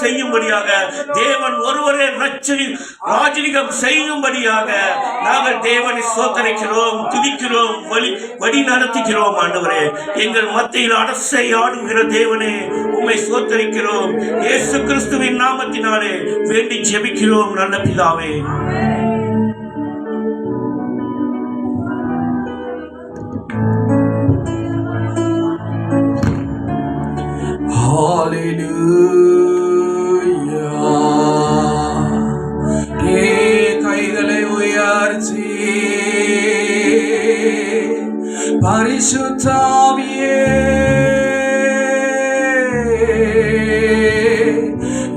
செய்யும்படியாக, தேவன் ஒருவரே ராஜரிகம் செய்யும்படியாக நாங்கள் தேவனை சோதரிக்கிறோம், துதிக்கிறோம், வழி நடத்துகிறோம். ஆண்டவரே, எங்கள் மத்தியில் அரசை ஆடுகிற தேவனே, உம்மை சோதரிக்கிறோம். இயேசு கிறிஸ்துவின் நாமத்தினாலே வேண்டி ஜெபிக்கிறோம் நல்ல பிதாவே. கைகளை உயர்த்தி பரிசுத்தாவியே,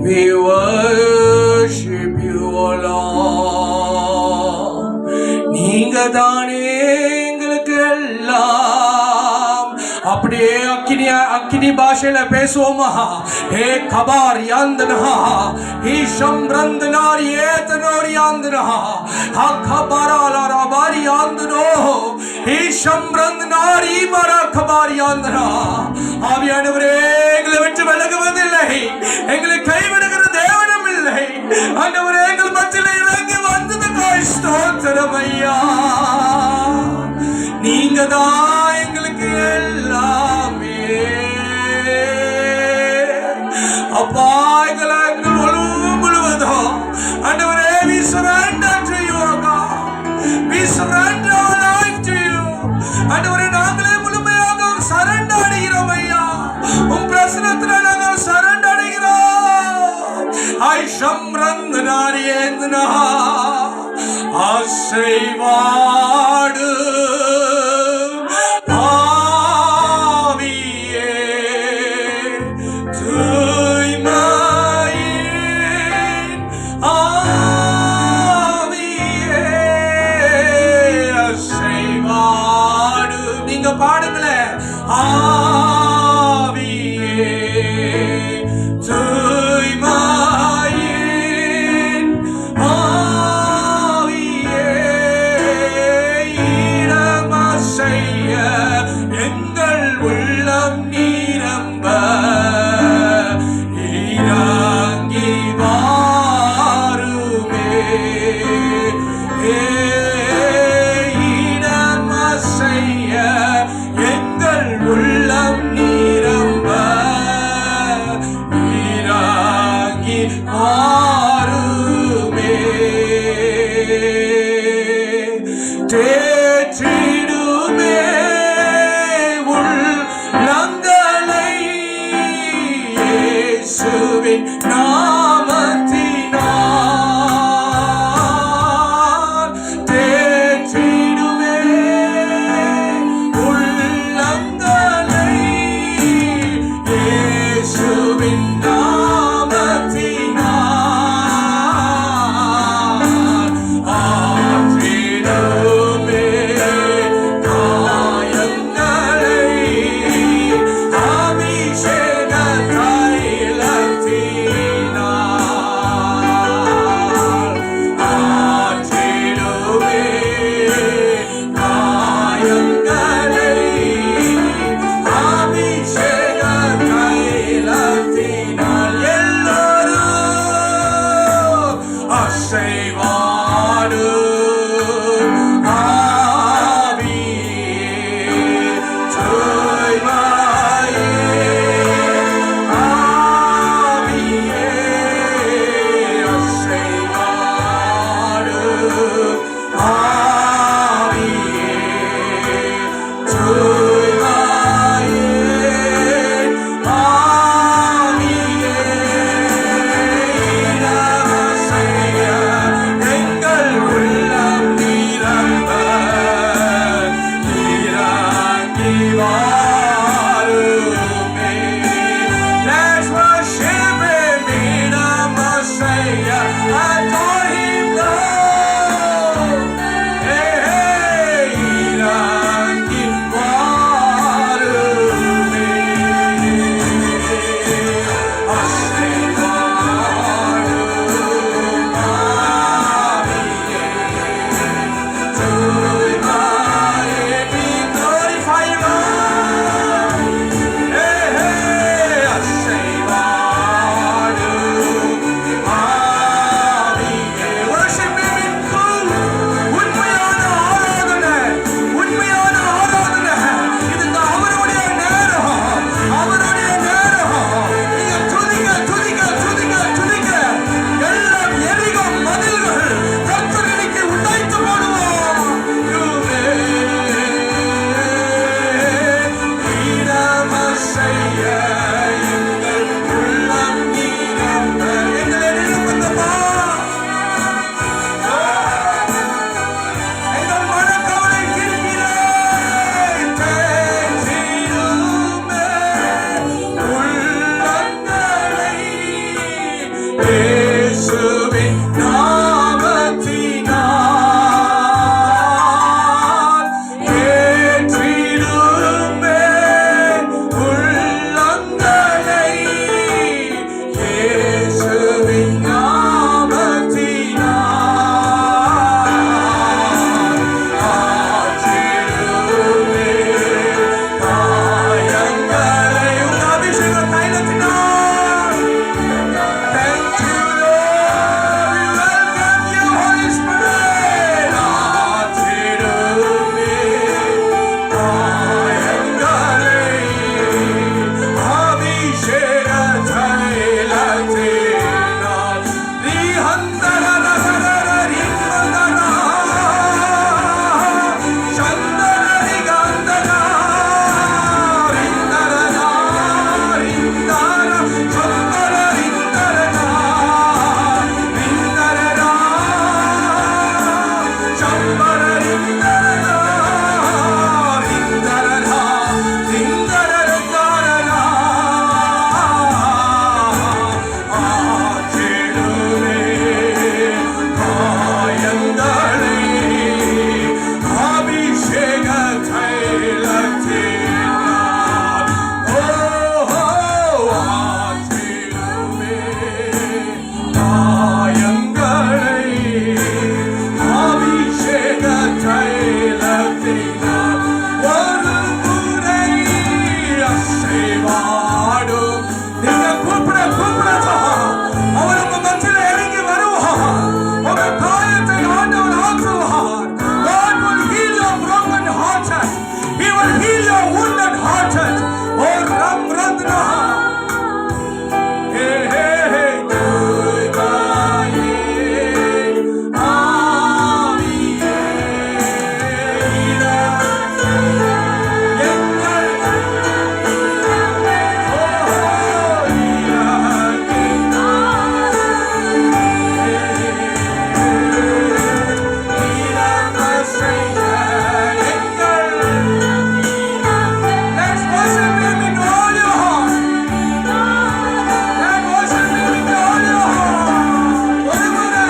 we worship you, O Lord. நீங்க தானே எங்களுக்கு எல்லாம். அப்படியே அக்கினி பாஷையில பேசுவோமா? ஹே கபார் யாந்தனா ஈஷம் ரந்தனாரி ஏதனோரி யாந்தனா ஹா கபாரால ரபாரி யாந்தனோ ஈஷம் ரந்தனாரி மரா கபாரி யாந்தனா. ஆவியானவரே, எங்களை விட்டு விலகுவதில்லை, எங்களை கைவிடுகிற தேவனும் இல்லை. ஆண்டவரே, எங்கள் மத்தியில இறங்கி வந்ததுக்காய் ஸ்தோத்திரம் ஐயா. நீங்க தான் எங்களுக்கு எல்லாமே அப்பா. எங்களை எங்கள் முழுவதும் ஆண்டவரே, we surrender to you, God. We surrender our life to you. ஆண்டவரே, நாங்களே முழுமையாக சரண்டர் அடைகிறோம் ஐயா. உம் பிரசன்னத்திலே நாங்கள் சரண்டர் அடைகிறோம். ஐஷம் ரந்தனாரியேந்தனா ஆசைவாடு பாடுங்களே. ஆவியே தூய்மையின் ஆவியே, இடமா செய்ய எங்கள் உள்ளம் நிரம்ப இறங்கி வாருமே. இடமா செய்ய எங்கள் உள்ளம் நிரம்ப இறங்கி வாருமே. தேற்றிடுமே உள்ளங்களை இயேசுவின் நாமத்தினால். தேற்றிடுமே உள்ளங்களை இயேசுவின் நாமத்தினால். ஆற்றிடுமே காயங்களை அபிஷேக தைலத்தினால். இயேசுவின் நாமத்தினால் ஏற்றிடுமே உள்ளங்களை. இயேசுவின் நாமத்தினால் ஆற்றிடுமே காயங்களை. உங்க அபிஷேக தைலத்தினால். Thank you, Lord. We welcome you, Holy Spirit. ஆற்றிடுமே காயங்களை. அபிஷேக தைலத்தினால் ரீஹந்தரரரர ரீஹந்தரா சந்தரரி கந்தரா ரிந்தரனா ரிந்தரா சந்தர ரிந்தரனா ரிந்தரனா சம்பர ரிந்தரனா ரிந்தரனா ரிந்தரனா ஆற்றிடுமே காயங்களை. அபிஷேக தைலத்தினால் ஆற்றிடுமே காயங்களை. அபிஷேக தைலத்தினால் ஒரு முறை அசைவாடும். நீங்க கூப்பிட அவர் உங்க மத்தியில இறங்கி வருவார். உங்க காயத்தை ஆண்டவர் ஆற்றுவார். God will heal your broken hearted. He will heal your wounded hearted. Oh Ram Randna. Hey hey hey. Dudaye ஆவியே எங்கள் Let's worship Him in all your heart. Let's worship Him in all your heart. ஒரு முறை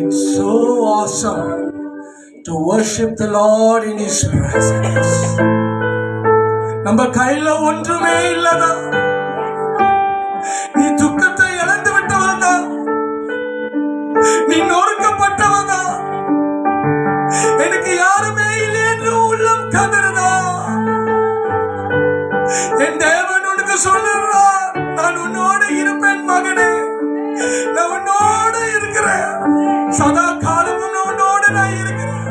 It's so awesome to worship the Lord in His presence. நம்ம கையில ஒன்றுமே இல்லதா? நீ துக்கத்தை இழந்து விட்டவதா? நீ நொறுக்கப்பட்டவதா? எனக்கு யாருமே இல்லை என்று உள்ளம் கதறுதா? என் தேவன் உனக்கு சொல்லுறார், நான் உன்னோடு இருப்பேன் மகனே. நான் உன்னோடு இருக்கிறேன். சதா காலமும் நான் உன்னோடு நான் இருக்கிறேன்.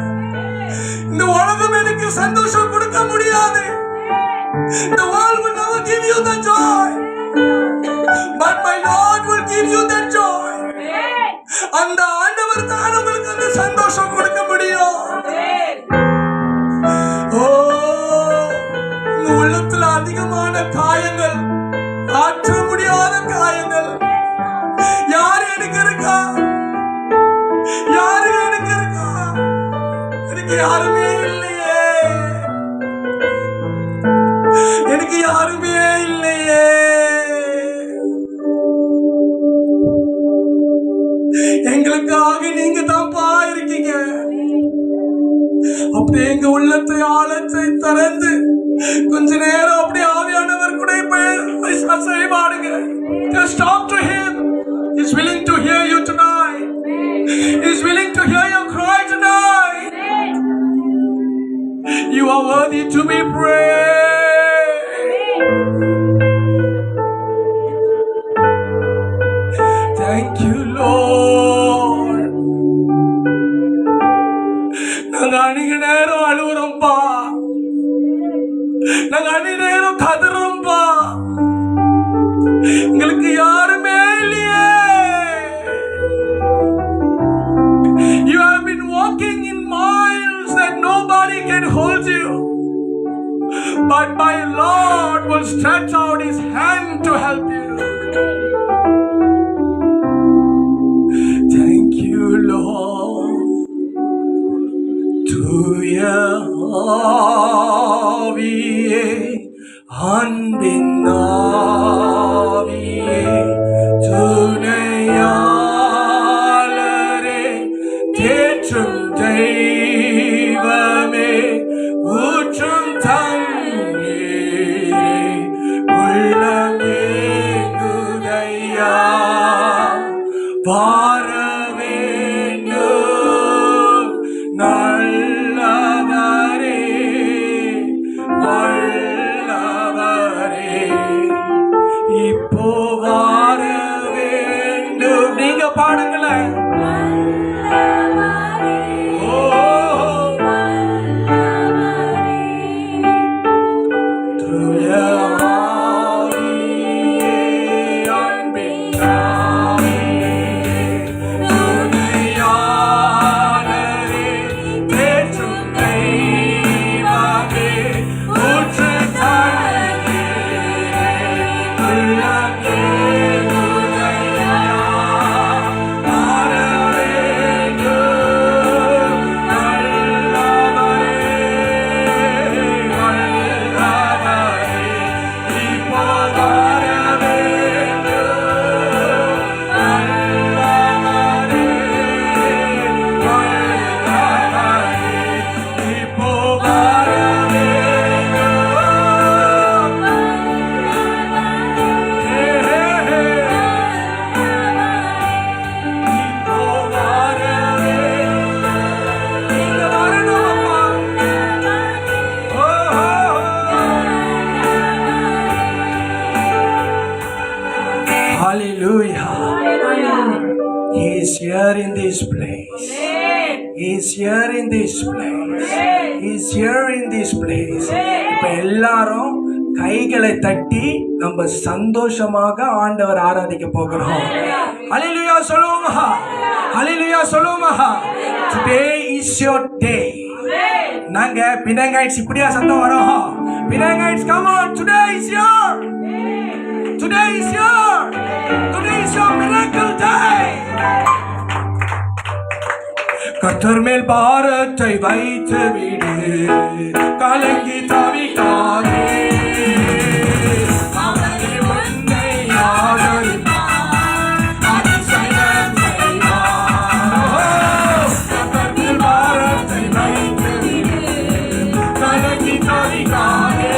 இந்த உலகம் எனக்கு சந்தோஷம் கொடுக்க முடியாது. The world will never give you the joy, but my Lord will give you the joy. அந்த ஆண்டவர் தான் உங்களுக்கு அந்த சந்தோஷம் கொடுக்க முடியும். ஓ, உங்க உள்ளத்துல அதிகமான காயங்கள், ஆற்ற முடியாத காயங்கள். யாரு எனக்கு இருக்கா? யாரு எனக்கு இருக்கா? எனக்கு யாருமே இல்லையே. எனக்கு யாருமே இல்லையே. எங்களுக்காக நீங்க தான்ப்பா இருக்கீங்க. அப்படியே எங்க உள்ளத்தை ஆழத்தை திறந்து கொஞ்ச நேரம் அப்படியே ஆவியானவர் கூட அசைவாடுங்க. Just talk to Him. He's willing to hear you tonight. He's willing to hear your cry tonight. You are worthy to be praised. நாங்க அந்நேரம் கதறோம்பா, எங்களுக்கு யாருமே இல்லையே. You have been walking in miles that nobody can hold you, but my Lord will stretch out his hand to help you. Thank you, Lord. தூய ஆவியே, அன்பின் ஆவியே, துணையாளரே, தேற்றும் தெய்வமே, ஊற்றும் தண்ணீரே, உள்ளமே குதையா வார வேண்டும் நல்லவரே, வல்லவரே, இப்போ வார வேண்டும். நீங்க பாடுங்களேன். Hallelujah. He is here in this place. He is here in this place. He is here in this place. இப்ப எல்லாரும் கைகளை தட்டி நம்ம சந்தோஷமாக ஆண்டவர் ஆராதிக்க போகிறோம். Hallelujah சொல்லுவோமா? Hallelujah சொல்லுவோமா? Today is your day. நாங்க பினங்கைட்ஸ் இப்படியா சத்தம் வரோம். பினங்கைட்ஸ் come on, today is your Today is your miracle day. கர்த்தர் மேல் பாரத்தை வைத்து விடு, கலங்கி தவிக்காதே. அவரே உன்னை ஆதரிப்பார், அதிசயம் செய்வார். கர்த்தர் மேல் பாரத்தை வைத்து விடு, கலங்கி தவிக்காதே.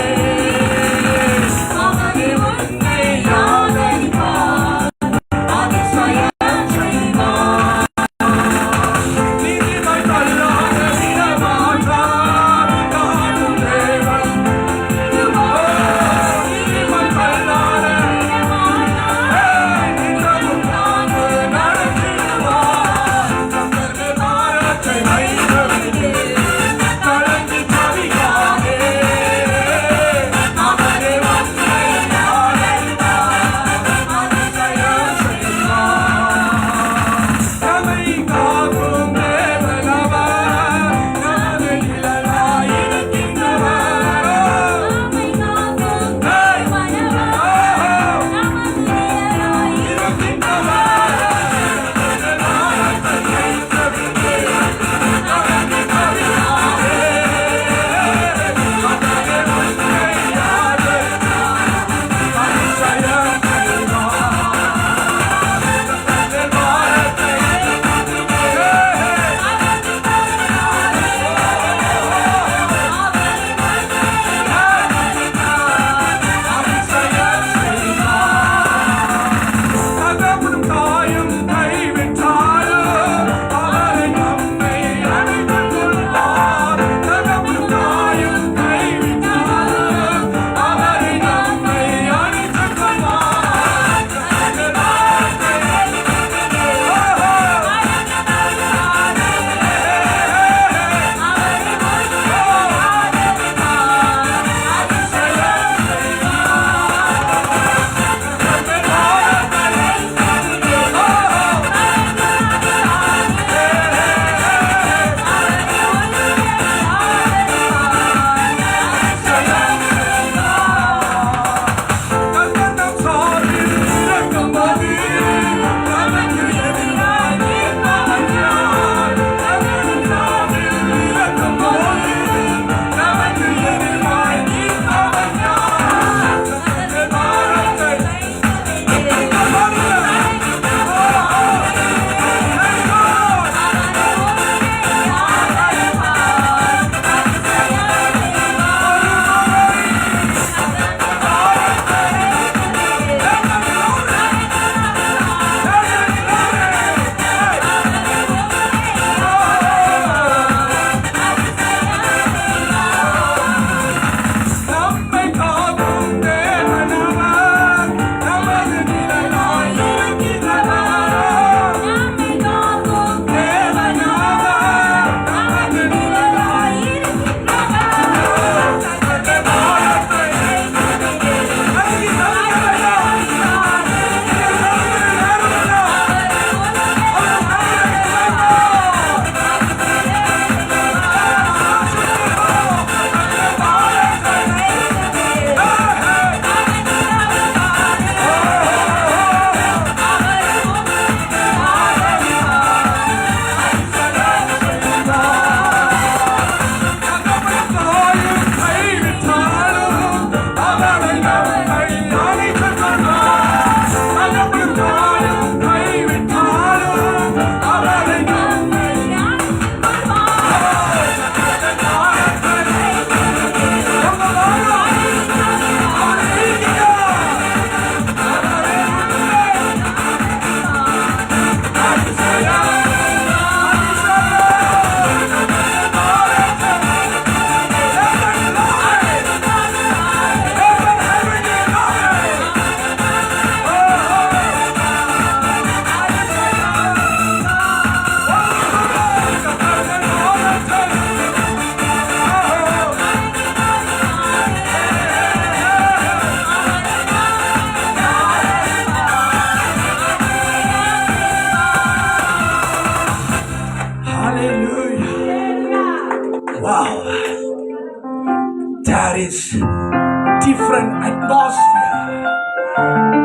different atmosphere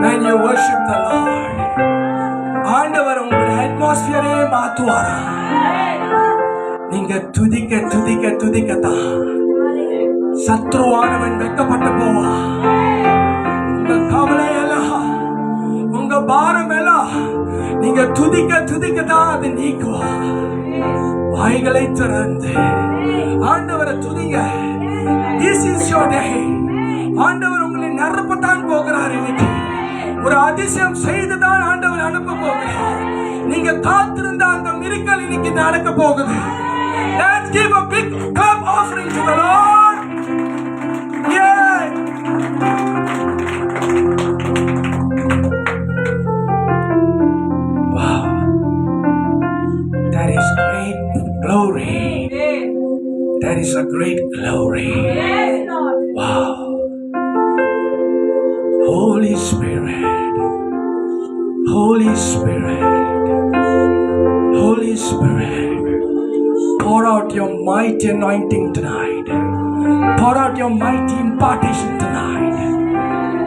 when you worship the Lord. ஆண்டவர் உங்களுடைய அட்மாஸ்பியரே மாத்துவாரா? நீங்க துதிக்க துதிக்க துதிக்கத்தான் சத்ருவானவன் வெட்கப்பட்டு போவா. உங்க கவலை எல்லாம், உங்க பாரம் எல்லாம் நீங்க துதிக்க துதிக்கத்தான் அது நீக்குவா. வாய்களை திறந்து ஆண்டவரை துதிங்க. This is your day. ஆண்டவர் உங்களை நிரப்பத்தான் போகிறார். இன்னைக்கு ஒரு அதிசயம் செய்துதான் ஆண்டவர் அனுப்ப போகிறார். நீங்க காத்திருந்த அந்த மிராக்கிள் இன்னைக்கு நடக்க போகுது. Let's give a big clap offering to the Lord. Yeah. Wow. That is great glory. That is a great glory. Wow. Holy Spirit. Holy Spirit. Holy Spirit. Pour out your mighty anointing tonight. Pour out your mighty impartation tonight.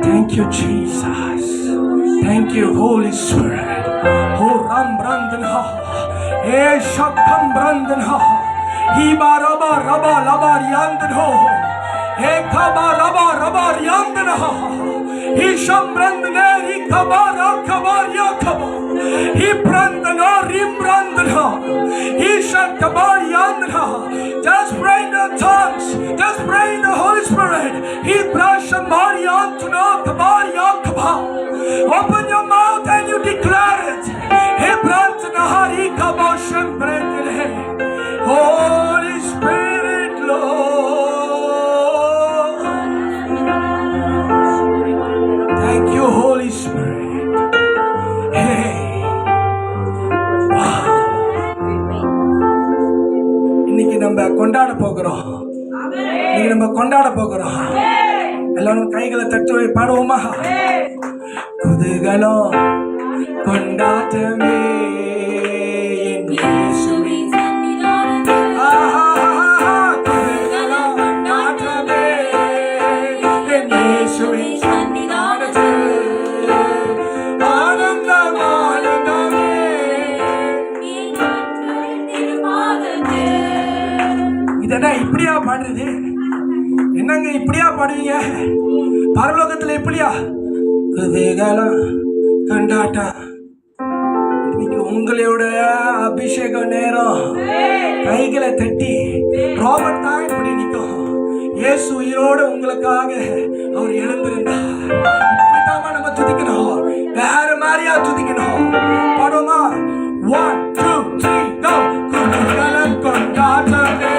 Thank you, Jesus. Thank you, Holy Spirit. Oh, Ram Brandana. Eh, Shakam Brandana. Hiba Raba Raba Laba Yandana. Eh, Kaba Raba Raba Yandana. Isham Brandana. Ikabara Kabaria Kaba. He Brandana. Rim Brandana. Isha Kabari Yandana. Just pray in the tongues. Just pray in the Holy Spirit. He Brasha Marian to know Kabari Yakaba. Open your mouth and you declare it. He Brandana Hari Kaboshan Brandana. Holy Spirit, Lord. Thank you, Holy Spirit. Hey. Wow. இன்னைக்கு நம்ம கொண்டாட போகிறோம். இன்னைக்கு நம்ம கொண்டாட போகிறோம். எல்லாரும் கைகளை தட்டி பாடுவோமா? குதூகலம் கொண்டாட்டமே என் இயேசுவின் சன்னிதானத்தில். குதூகலம் கொண்டாட்டமே என் இயேசுவின் சன்னிதானத்தில். ஆனந்தம் ஆனந்தமே இதென்ன இப்படியா பாடுறது? என்னங்க இப்படியா பாடுவீங்க? பரலோகத்துல இப்படியா? குதூகலம் கொண்டாட்டம். இன்னைக்கு உங்களோட அபிஷேக நேரம். கைகளை தட்டி ராபர்ட் தான் இப்படி நிற்கும். இயேசு உயிரோடு உங்களுக்காக அவர் எழுந்திருந்தார். இப்படித்தாமா நம்ம துதிக்கணும். வேற மாதிரியா துதிக்கணும். பாடுமா? 1 2 3 go. குதூகலம் கொண்டாட்டமே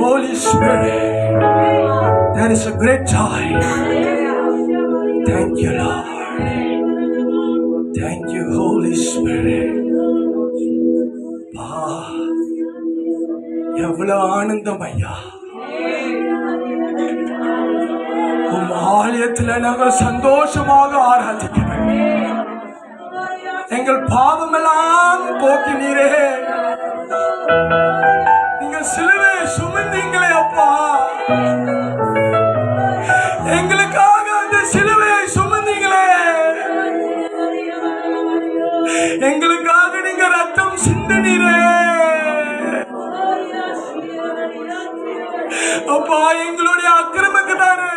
Holy Spirit, there is a great joy. Thank you, Lord. Thank you, Holy Spirit. எவ்வளவு ஆனந்தம் ஐயா. உம் ஆலயத்தில் நாங்கள் சந்தோஷமாக ஆராதிக்கிறோம். எங்கள் பாவமெல்லாம் போக்கினீரே. நீங்க சிலுவை சுமந்தீங்களே அப்பா. எங்களுக்காக அந்த சிலுவையை சுமந்தீங்களே. எங்களுக்காக நீங்க ரத்தம் சிந்தினீரே அப்பா. எங்களுடைய அக்கிரமத்துக்கு தானே,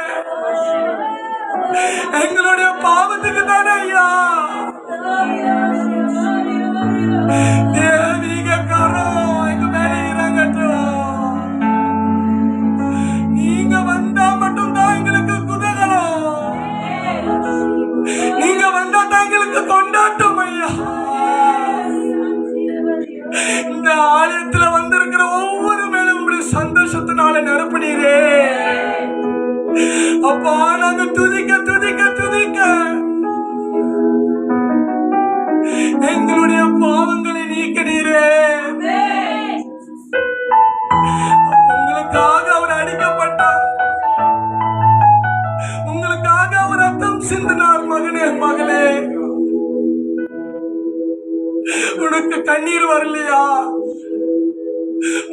எங்களுடைய பாவத்துக்கு தானே ஐயா. தேவீக கரம் எங்க மேல இறங்கட்டும். நீங்க வந்தா மட்டும்தான் எங்களுக்கு குதகலம். நீங்க வந்தா தான் எங்களுக்கு கொண்டாட்டம் ஐயா. இந்த ஆலயத்துல வந்திருக்கிற ஒவ்வொரு மேலும் சந்தோஷத்தினால நிரப்பினீரே அப்பா. நாங்க துதிக்க துதிக்க துதிக்க எங்களுடைய பாவங்களை நீக்கினீரே. உங்களுக்காக அவர் அடிக்கப்பட்டார், உங்களுக்காக அவர் ரத்தம் சிந்தினார். மகனே மகளே, உனக்கு கண்ணீர் வரலையா?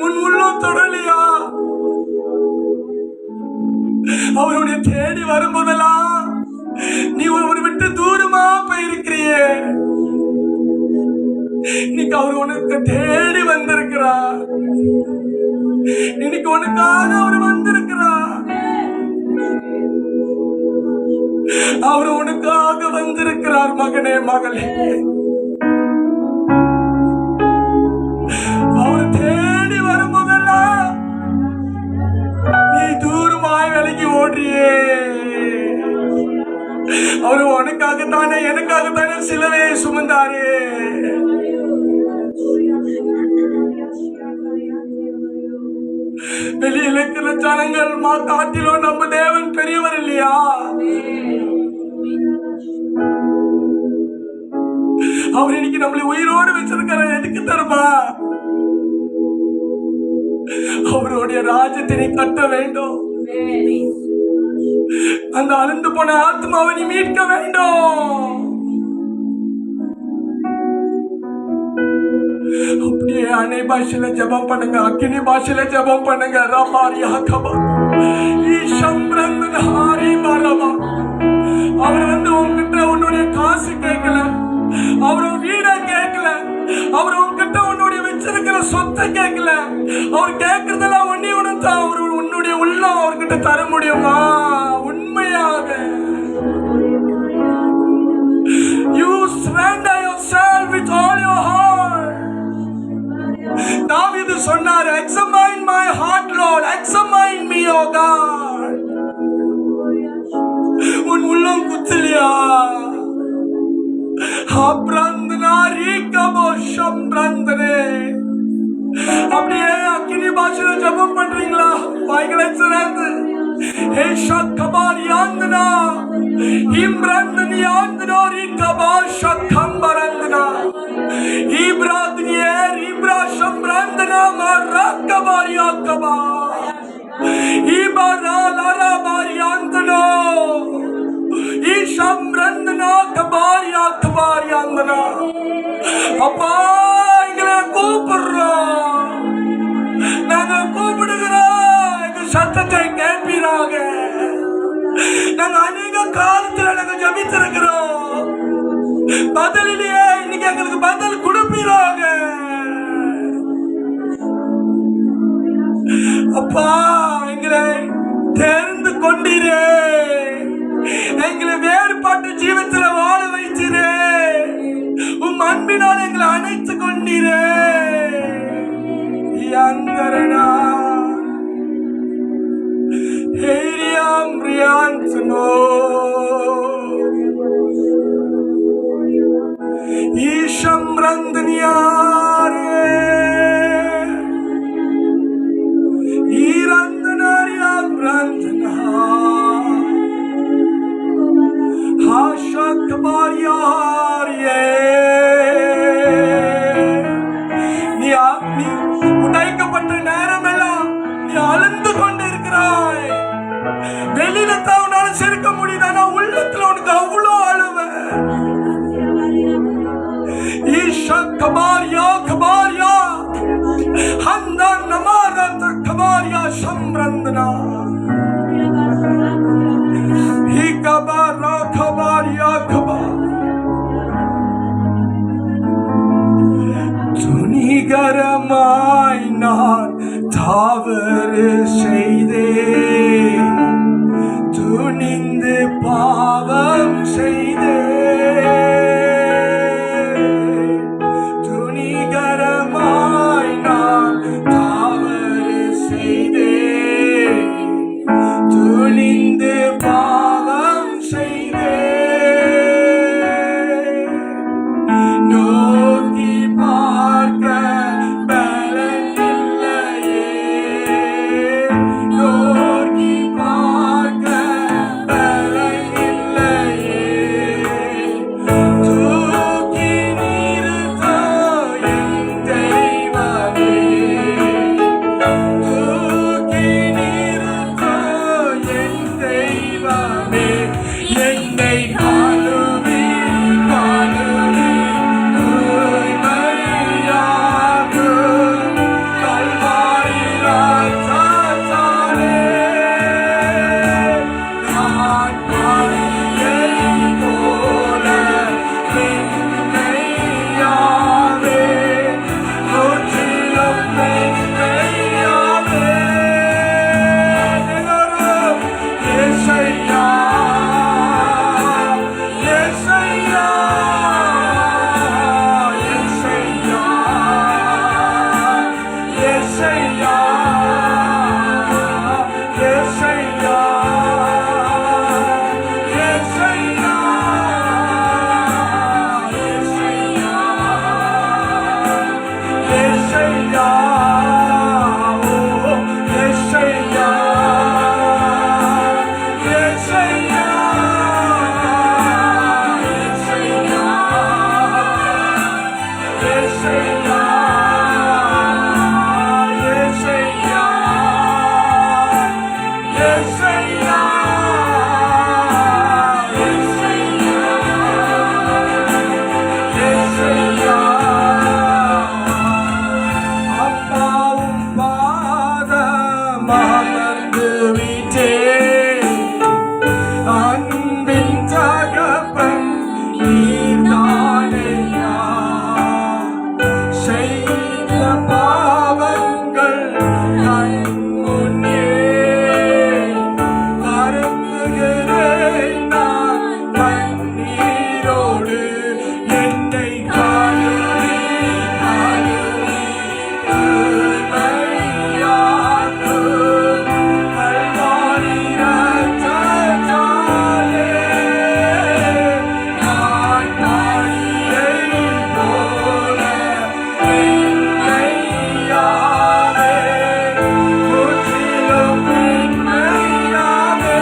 உன் உள்ளம் தொடலையா? அவருடைய தேடி வரும்போதெல்லாம் நீ அவரை விட்டு தூரமா போயிருக்கிறியே. இன்னைக்கு அவர் உனக்கு தேடி வந்திருக்கிறார். இன்னைக்கு உனக்காக அவர் வந்திருக்கிறார். அவர் உனக்காக வந்திருக்கிறார். மகனே மகளே, அவர் தேடி வரும்போதெல்லாம் நீ தூரமாய் விலகி ஓடுறியே. அவர் உனக்காகத்தானே எனக்காகத்தானே சிலுவையை சுமந்தாரே. வெளியில இருக்கிற ஜனங்கள் காட்டிலும் நம்ம தேவன் பெரியவர் இல்லையா? அவர் இன்னைக்கு நம்மளை உயிரோடு வச்சிருக்கிற எதுக்கு தருமா? அவருடைய ராஜ்யத்தை கட்ட வேண்டும். அந்த அழிந்து போன ஆத்மாவை நீ மீட்க வேண்டும். அப்படியே அன்னை பாஷையில ஜெபம் பண்ணுங்க, அக்கினி பாஷையில ஜெபம் பண்ணுங்க. ரபாரியா கபா ஈஷம்ரந்தன ஹாரி பரபா. அவர் உன்கிட்ட உன்னுடைய காசு கேட்கல, அவர் வீட கேட்கல, அவர் உன்கிட்ட உன்னுடைய வச்சிருக்கிற சொத்தை கேட்கல. அவர் கேட்கறதெல்லாம் ஒன்னே ஒண்ணுதான், அவர் உன்னுடைய உள்ளம் அவர்கிட்ட தர முடியுமா? உண்மையாக you surrender yourself with all your heart. தாவீது சொன்னார், examine my heart Lord, examine me O God. உன் உள்ளம் குத்தலையா? அப்படியே அக்கினி பாஷையில ஜெபம் பண்றீங்களா? வாய்களை திறந்து அப்பா எங்களை கூப்பிடுறோம், நாங்க கூப்பிடுகிறோம், எங்க சத்தத்தை கேட்பீராக. நாங்க அநேக காலத்துல நாங்க ஜபித்திருக்கிறோம், பதிலே இன்னைக்கு எங்களுக்கு பதில் கொடுப்பீராக. அப்பா எங்களை தெரிந்து கொண்டீரே, எங்களை வேறுபாட்டு ஜீவத்துல வாழ வைத்தீரே, உம் அன்பினால் எங்களை அணைத்து கொண்டீரே. யங்கரனா ஹேரியாம் ரியான்சுனோ ஈஷம் ரந்தனியாரே ஈர துணிகரமாய் நான் தவறு செய்தேன், துணிந்து பாவம் செய்தேன். துணிகரமாய் நான் தவறு செய்தேன், துணிந்து பாவம் செய்தேன். நோக்கி பார்க்க பலன் இல்லையே, நோக்கி பார்க்க பலன் இல்லையே. தூக்கி நிறுத்த என் தெய்வமே, தூக்கி நிறுத்த என் தெய்வமே. என்னை காலுவி காலுவி தூய்மையாக்கும் கல்வாரி ரத்தத்தாலே. நான் பாவியைப் போல மென்மையாவே, முற்றிலும் மென்மையாவே. எல்லாரும் இயேசையா, இயேசையா, இயேசையா, இயேசையா, இயேசையா, இயேசையா, இயேசையா, ஓ இயேசையா, இயேசையா, இயேசையா, இயேசையா, இயேசையா, இயேசையா. அப்பாவும் பாதம் அமர்ந்து விட்டேன், அன்பின் தகப்பன் நீர்தானையா. செய்த பாவங்கள் கண் முன்னே வருந்துகிறேன் நான் கண்ணீரோடு. என்னை காலுவி காலுவி தூய்மையாக்கும் கல்வாரி ரத்தத்தாலே. நான் பாவியைப் போல மென்மையாவே, முற்றிலும் மென்மையாவே.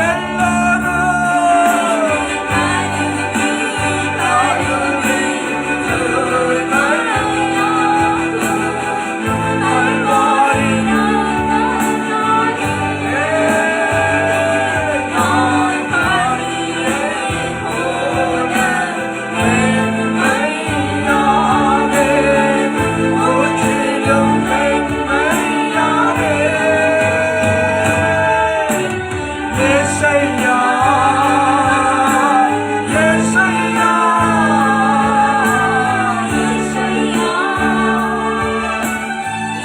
எல்லாரும் காலுவி கல்வாரி நான் பாவியைப் போல மென்மையாவே, முற்றிலும் மென்மையாவே. இயேசையா, இயேசையா, இயேசையா,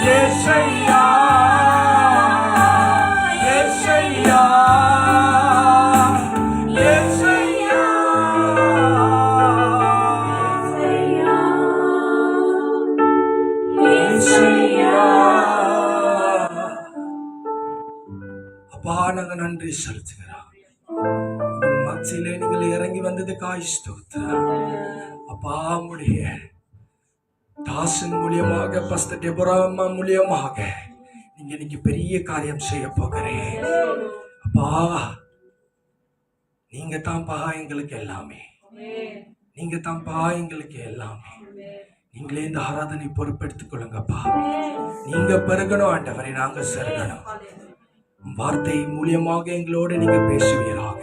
இயேசையா, இயேசையா, இயேசையா. அப்பா, நாங்க நன்றி செலுத்துகிறோம். உங்கள் மத்தியிலே நீங்கள் இறங்கி வந்ததுக்காய் ஸ்தோத்திரம். அப்பா, உம்முடைய தாசன் மூலியமாக பஸ்தர் டெபோரா அம்மா மூலியமாக நீங்க இன்னைக்கு பெரிய காரியம் செய்ய போகிறேன். அப்பா, நீங்க தான்ப்பா எங்களுக்கு எல்லாமே, நீங்க தான்ப்பா எங்களுக்கு எல்லாமே. நீங்களே இந்த ஆராதனை பொறுப்பெடுத்துக் கொள்ளுங்கப்பா. நீங்க பெருகணும் ஆண்டவரை, நாங்க செருகணும். வார்த்தை மூலியமாக எங்களோடு நீங்க பேசுவீராக.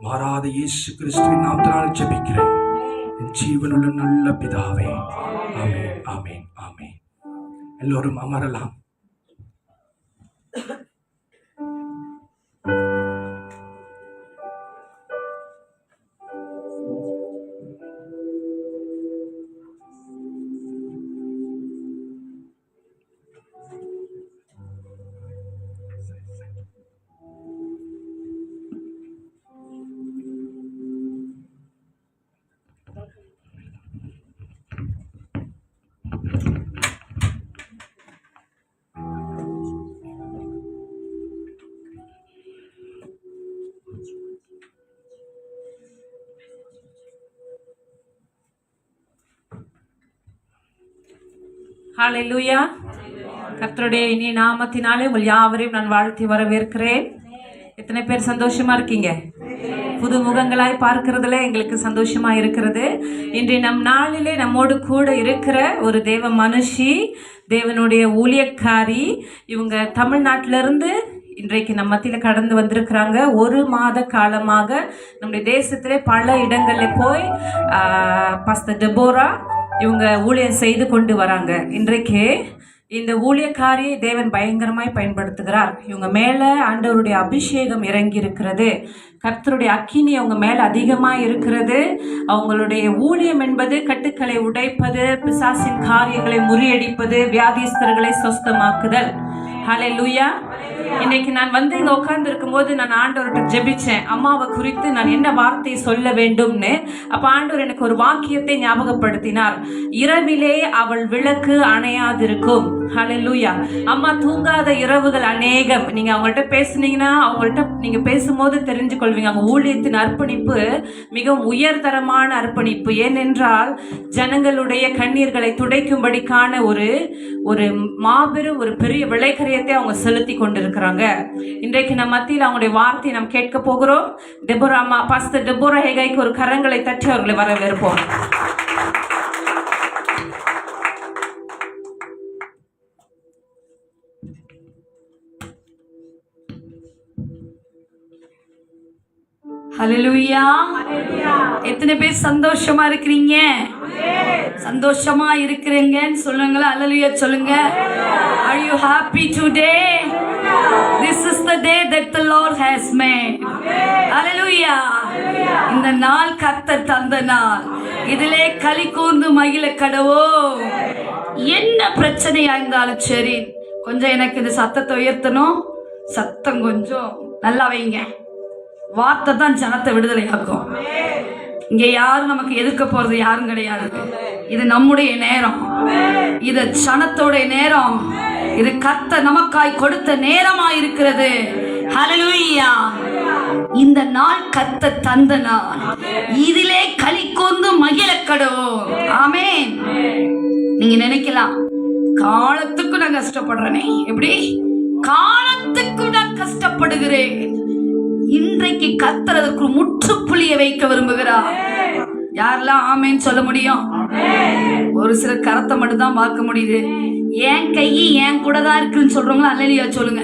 மாறாத இயேசு கிறிஸ்துவின் நாமத்தினால் ஜெபிக்கிறேன் என் ஜீவனுள்ள நல்ல பிதாவே. ஆமென், ஆமென், ஆமென். எல்லோரும் அமரலாம். ஹல்லேலூயா. கர்த்தருடைய இனிய நாமத்தினாலே உங்கள் யாவரையும் நான் வாழ்த்தி வரவேற்கிறேன். எத்தனை பேர் சந்தோஷமா இருக்கீங்க? புது முகங்களாய் பார்க்கிறதுல எங்களுக்கு சந்தோஷமா இருக்கிறது. இன்றைய நம் நாளிலே நம்மோடு கூட இருக்கிற ஒரு தேவ மனுஷி, தேவனுடைய ஊழியக்காரி. இவங்க தமிழ்நாட்டிலிருந்து இன்றைக்கு நம்ம மத்தியில் கடந்து வந்திருக்கிறாங்க. 1 மாத காலமாக நம்முடைய தேசத்திலே பல இடங்களில் போய் பாஸ்டர் டெபோரா இவங்க ஊழியம் செய்து கொண்டு வராங்க. இன்றைக்கு இந்த ஊழியக்காரியை தேவன் பயங்கரமாய் பயன்படுத்துகிறார். இவங்க மேல ஆண்டவருடைய அபிஷேகம் இறங்கி இருக்கிறது. கர்த்தருடைய அக்கினி அவங்க மேல அதிகமாக இருக்கிறது. அவங்களுடைய ஊழியம் என்பது கட்டுக்களை உடைப்பது, பிசாசின் காரியங்களை முறியடிப்பது, வியாதிஸ்தர்களை சொஸ்தமாக்குதல். ஹல்லேலூயா. இன்னைக்கு நான் வந்து இங்க உட்கார்ந்து இருக்கும்போது நான் ஆண்டவர்கிட்ட ஜெபிச்சேன், அம்மாவை குறித்து நான் என்ன வார்த்தை சொல்ல வேண்டும்னு. அப்ப ஆண்டவர் எனக்கு ஒரு வாக்கியத்தை ஞாபகப்படுத்தினார். இரவிலே அவள் விளக்கு அணையாதிருக்கும். ஹல்லேலூயா. அம்மா தூங்காத இரவுகள் அநேகம். நீங்க அவங்கள்ட்ட பேசுனீங்கன்னா, அவங்கள்ட்ட நீங்க பேசும்போது தெரிஞ்சு கொள்வீங்க, அவங்க ஊழியத்தின் அர்ப்பணிப்பு மிகவும் உயர்தரமான அர்ப்பணிப்பு. ஏனென்றால் ஜனங்களுடைய கண்ணீர்களை துடைக்கும்படிக்கான ஒரு மாபெரும் ஒரு பெரிய விளைகரியத்தை அவங்க செலுத்தி கொண்டிருக்கிறாங்க. இன்றைக்கு நம்ம மத்தியில் அவங்களுடைய வார்த்தையை நாம் கேட்க போகிறோம். டெபோரா அம்மா, பாஸ்டர் டெபோரா ஹேகாய்க்கு ஒரு கரங்களை தட்டி அவர்களை வரவேற்போம். ஹல்லேலூயா. எத்தனை பேர் சந்தோஷமா இருக்கிறீங்க? சந்தோஷமா இருக்கிறீங்கன்னு சொல்லுங்களா? ஹல்லேலூயா சொல்லுங்க. Are you happy today? This is the day that the Lord has made. Hallelujah. இந்த நாள் கர்த்தர் தந்த நாள், இதிலே களி கூர்ந்து மகிழ கடவோம். என்ன பிரச்சனையா இருந்தாலும் சரி, கொஞ்சம் எனக்கு இந்த சத்தத்தை உயர்த்தணும். சத்தம் கொஞ்சம் நல்லா வைங்க. வார்த்தை தான் ஜனத்தை விடுதலையாக்கும். இங்க யாரும் நமக்கு எதிர்க்க போறது யாரும் கிடையாது. இது நம்முடைய நேரம், இது ஜனத்தோடைய நேரம், இது கர்த்தர் நமக்காய் கொடுத்த நேரமா இருக்கிறது. ஹல்லேலூயா. இந்த நாள் கர்த்தர் தந்த நாள், இதிலே களி கூர்ந்து மகிழக்கடவோம். ஆமென். நீங்க நினைக்கலாம், காலத்துக்கு நான் கஷ்டப்படுறேனே. எப்படி? காலத்துக்கு நான் கஷ்டப்படுகிறேன். இன்றைக்கு கர்த்தர் அதற்கு முற்றுப்புள்ளியை வைக்க விரும்புகிறார். யாரெல்லாம் ஆமேன்னு சொல்ல முடியும்? ஒரு சில கரத்தை மட்டும் தான் பார்க்க முடியுது. என் கை என் கூட தான் இருக்குன்னு சொல்றவங்களா அல்லேலூயா சொல்லுங்க.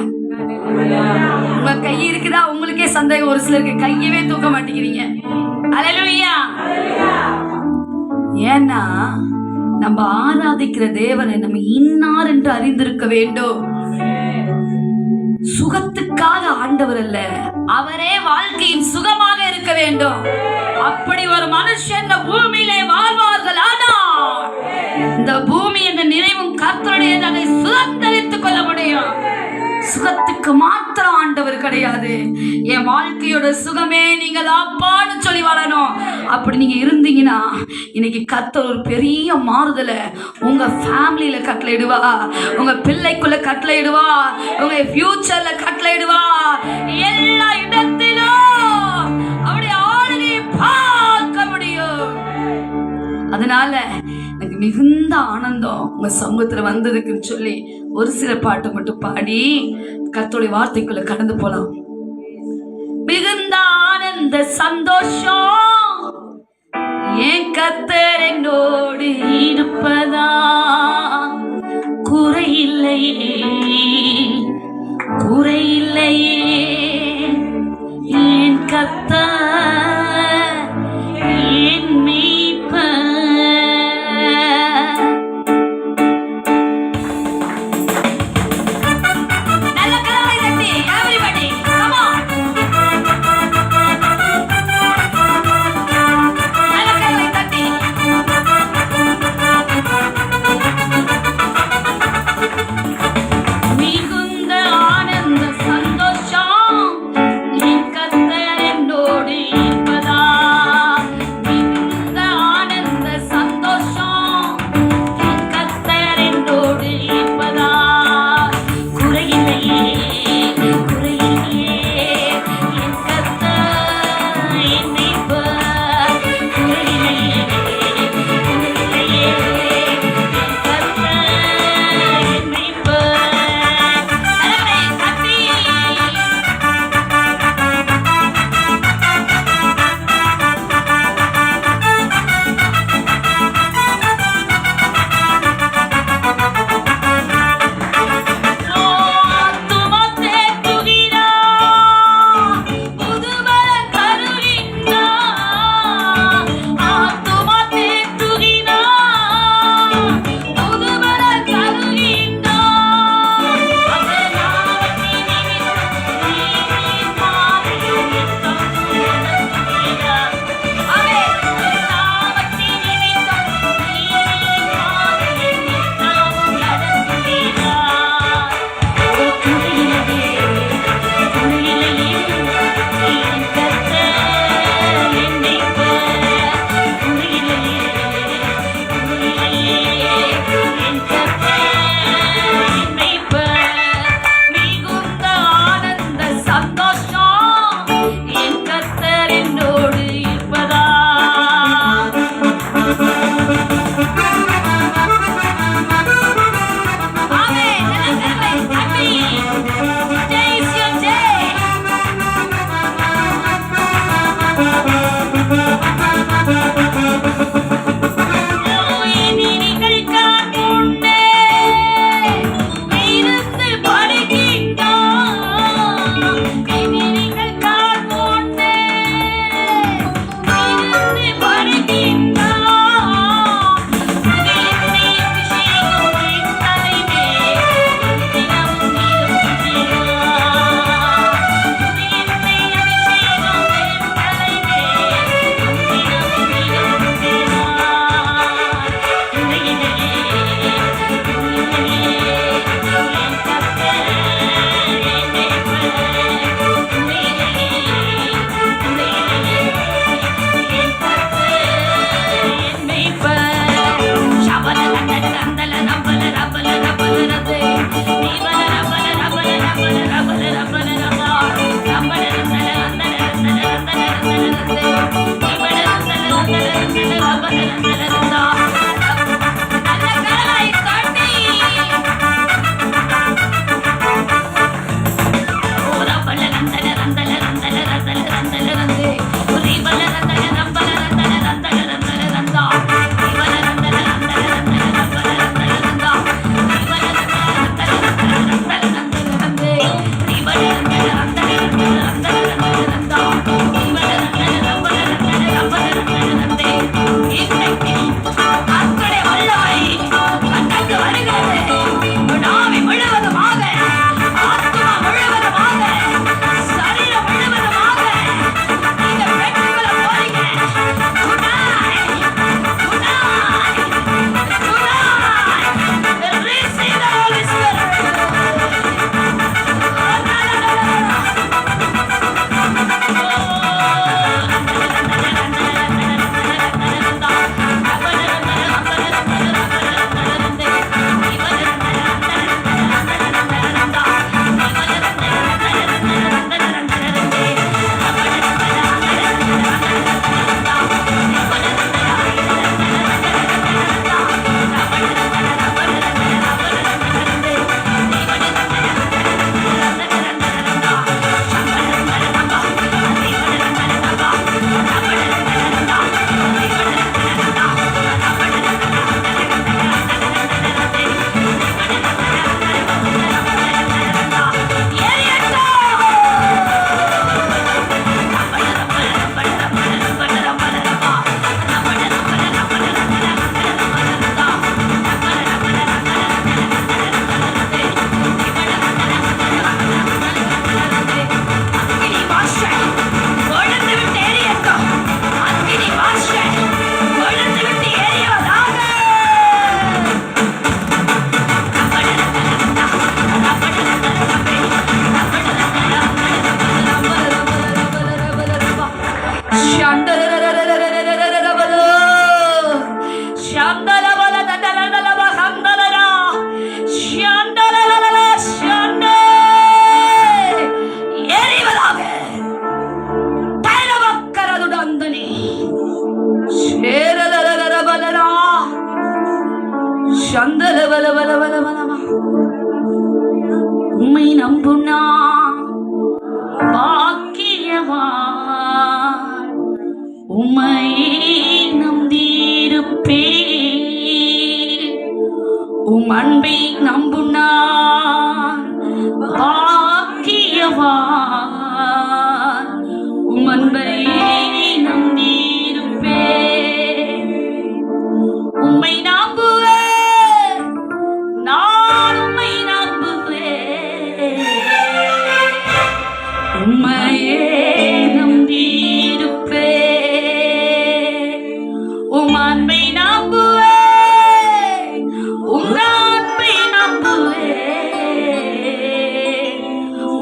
உங்க கை இருக்குதா? உங்களுக்கே சந்தேகம். ஒரு சிலருக்கு கையவே தூக்க மாட்டேங்கிறீங்க. அல்லேலூயா. ஏன்னா நம்ம ஆராதிக்கிற தேவனை நம்ம இன்னார் என்று அறிந்திருக்க வேண்டும். சுகத்துக்காக ஆண்டவர் அல்ல, அவரே வாழ்க்கையின் சுகமாக இருக்க வேண்டும். அப்படி ஒரு மனுஷன் இந்த பூமியிலே வாழ்வார்கள். ஆனால் இந்த பூமி என்ற நினைவும் கர்த்தருடையது, அதை சுதந்தரித்துக் கொள்ள முடியும். சுகத்துக்கு மாத்திரம் ஆண்டவர் கிடையாது. என் வாழ்க்கையோட சுகமே நீங்கள் அப்பான்னு சொல்லி வாழணும். அப்படி நீங்க இருந்தீங்கன்னா இன்னைக்கு கர்த்தர் ஒரு பெரிய மாறுதலை உங்க ஃபேமிலியில கட்டளையிடுவா, உங்க பிள்ளைக்குள்ள கட்டளையிடுவா, உங்க ஃபியூச்சர்ல கட்டளையிடுவா. எல்லா இடத்திலும் அவருடைய ஆளுகையை பார்க்க முடியும். அதனால எனக்கு மிகுந்த ஆனந்தம் உங்க சமூகத்துல வந்ததுக்குன்னு சொல்லி ஒரு சில பாட்டை மட்டும் பாடி கர்த்தருடைய வார்த்தைக்குள்ள கடந்து போலாம். மிகுந்த ஆனந்த சந்தோஷம் என் கர்த்தர் என்னோடு இருப்பதா, குறையில்லையே குறையில்லையே என் கர்த்தர் என் மீட்பர். சந்தல வல வல வல வலமா. உம்மை நம்புனா பாக்கியவா, உம்மையே நம்பியிருப்பே. உம் அன்பை நம்புனா பாக்கியவா, உம் அன்பையே நம்பியிருப்பே. உம்மை நம்புவே, நான் உம்மை நம்புவே. உம்மையே நம்பியிருப்பே. உம் அன்பை நம்புவே, உங்க அன்பை நம்புவே.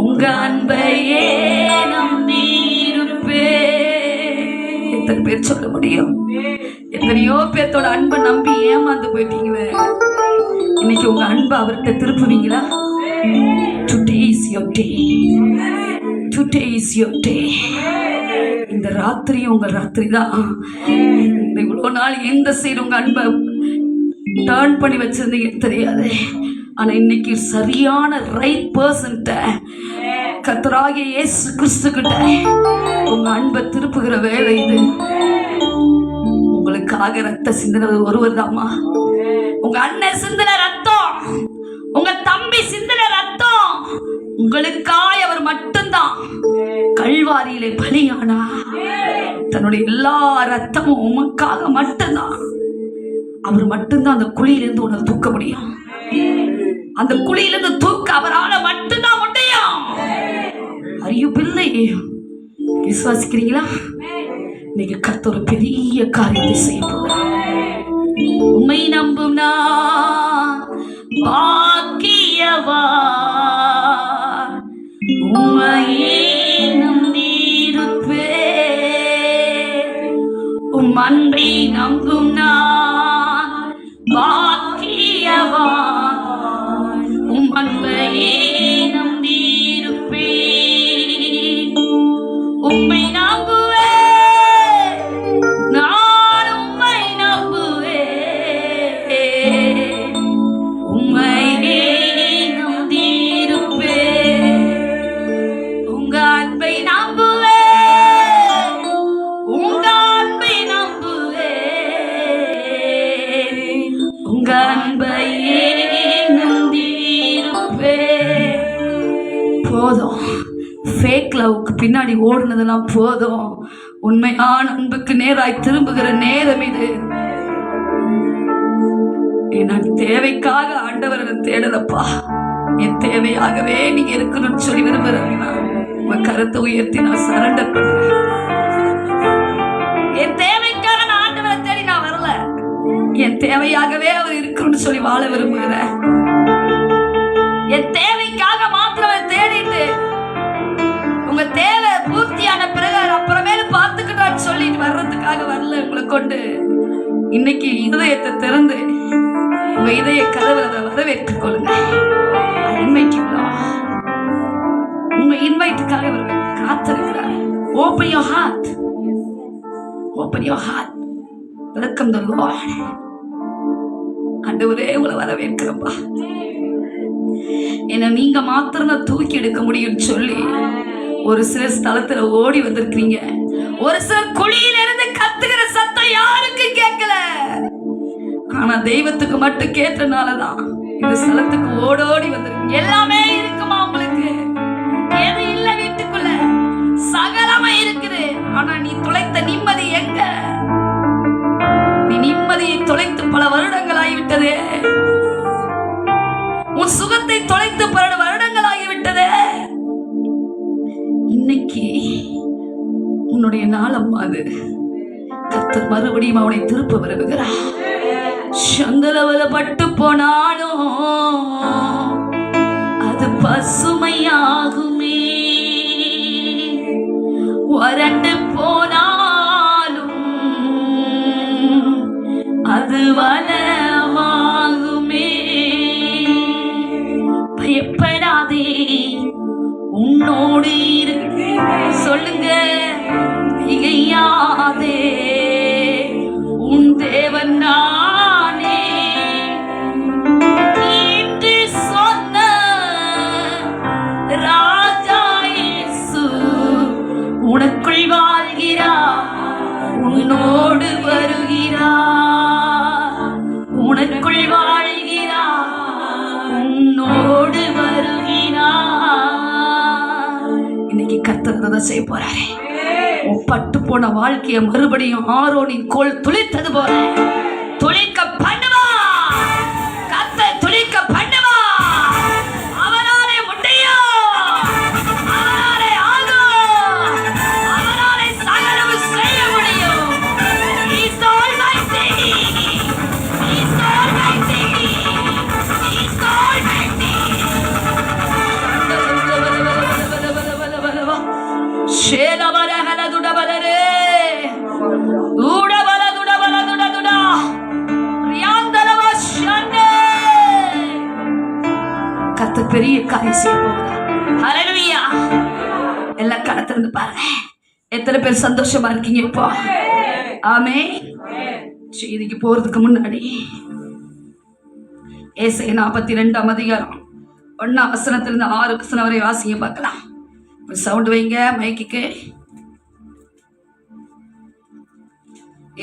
உங்க அன்பையே நம்பியிருப்பே. எத்தனை பேர் சொல்ல முடியும்? எத்தனையோ பேர்த்தோட அன்பை நம்பி ஏமாந்து போயிட்டீங்களே. இன்னைக்கு உங்க அன்பை அவர்கிட்ட திருப்புவீங்களா? Today is your day. Today is your day. இந்த ராத்திரி உங்க ராத்திரி தான். இந்த இவ்வளோ நாள் எந்த சைடு உங்க அன்பை டர்ன் பண்ணி வச்சிருந்தீங்க தெரியாது. ஆனா இன்னைக்கு சரியான ரைட் பர்சன்ட்ட, கர்த்தராகிய இயேசு கிறிஸ்து கிட்ட உங்க அன்பை திருப்புகிற வேலை இது. உங்களுக்காக ரத்த சிந்தினது ஒருவர் தாமா. உங்க அண்ணன் சிந்தின ரத்தம், உங்க தம்பி சிந்தின ரத்தம், உங்களுக்காய் அவர் மட்டும்தான் கல்வாரியிலே பலியானா. தன்னுடைய எல்லா ரத்தமும் உமக்காக மட்டும்தான். அவர் மட்டும்தான் அந்த குழியிலிருந்து உன்னை தூக்க முடியும். அந்த குழியிலிருந்து தூக்க அவரால் மட்டும்தான் முடியும். அறிவு பிள்ளை, விசுவாசிக்கிறீங்களா? இன்னைக்கு கர்த்தர் ஒரு பெரிய காரியத்தை செய்ய போகிறார். உம்மை நம்பும் நான் பாக்கியவா, உம்மையே நம்பியிருப்பே. உம் அன்பை நம்பும் நான் பாக்கியவா, உம் அன்பையே நம்பியிருப்பே. உம்மை நம்புவே, நான் உம்மை நம்புவே. உம்மையே நம்பியிருப்பே. உங்க அன்பை நம்புவே, உங்க அன்பை நம்புவே. உங்க அன்பையே நம்பியிருப்பே. போதும், ஃபேக் லவ்க்கு பின்னாடி ஓடுனதெல்லாம் போதும். உண்மையான அன்புக்கு நேராய் திரும்புகிற நேரம் இது. நான் தேவைக்காக ஆண்டவரை தேடலப்பா, என் தேவையாகவே நீங்க இருக்கணும்னு சொல்லி விரும்புறீங்களா? உங்க கருத்தை உயர்த்தி நான் சரண்டர் பண்ணுறேன். என் தேவைக்காக நான் ஆண்டவரை தேடி நான் வரல, என் தேவையாகவே அவர் இருக்கணும்னு சொல்லி வாழ விரும்புகிறேன். என் தேவைக்காக மாத்திரம் தேடிட்டு உங்க தேவை பூர்த்தியான பிறகு அப்புறமேல பார்த்துக்கிட்டான்னு சொல்லிட்டு வர்றதுக்காக வரல உங்களை கொண்டு. இன்னைக்கு இதயத்தை திறந்து உங்க இதய கதவை வரவேற்றுக் கொள்ளுங்க. உங்க இன்வைட்டுக்காக காத்திருக்கிறார். Open your heart. Open your heart. Welcome the Lord. ஆண்டவரே உங்களை வரவேற்கிறப்பா. என்ன நீங்க மாத்திரம் தான் தூக்கி எடுக்க முடியும் சொல்லி ஒரு சில ஸ்தலத்துல ஓடி வந்திருக்கீங்க. ஒரு சில குழியில இருந்து கத்துக்கிற சத்தம் யாருக்கு கேட்கல. ஆனா தெய்வத்துக்கு மட்டும் கேட்டனாலதான் இந்த ஸ்தலத்துக்கு ஓடோடி வந்திருக்கு. எல்லாமே இருக்குமா உங்களுக்கு? எது இல்ல வீட்டுக்குள்ள? சகலமா இருக்குது. ஆனா நீ தொலைத்த நிம்மதி எங்க? நீ நிம்மதியை தொலைத்து பல வருடங்கள் ஆகிவிட்டதே. உன் சுகத்தை தொலைத்து பல வருடங்கள் ஆகிவிட்டதே. இன்னைக்கு உன்னுடைய நாளம்மா அது. கர்த்தர் மறுபடியும் அவனை திருப்ப விரும்புகிறார். சங்கலவல பட்டு போனாலும் அது பசுமையாகுமே, வறண்டு போனாலும் அது வளமாகுமே. பயப்படாதே, உன்னோடு இருக்கு சொல்லுங்க. திகையாதே, உன் தேவன் நானே. அற்புதம் செய்ய போறாரு. உன் பட்டு போன வாழ்க்கையை மறுபடியும் ஆரோனின் கோல் துளித்தது போல துளிக்க பண்ணுவா. கர்த்தர் துளிக்க பண்ணுவா. அவராலே முடியும், அவராலே ஆகும், அவராலே சகலமும் செய்ய முடியும். He's almighty. He's almighty. He's almighty. ஷேலவரஹல துடபலரே உடபல துடபல துடதுடா ரியாந்தலவ ஷன்னே. கர்த்தர் பெரிய காரியம் செய்ய போகிறார். ஹல்லேலூயா. எல்லாம் கடத்திருந்து பாருங்க. எத்தனை பேர் சந்தோஷமா இருக்கீங்க இப்போ? ஆமென். செய்திக்கு போறதுக்கு முன்னாடி ஏசாயா 42 அதிகாரம் 1 வசனத்திலிருந்து 6 வசனம் வரை வாசிங்க பார்க்கலாம். சவுண்ட் வைங்க மைக்குக்கு.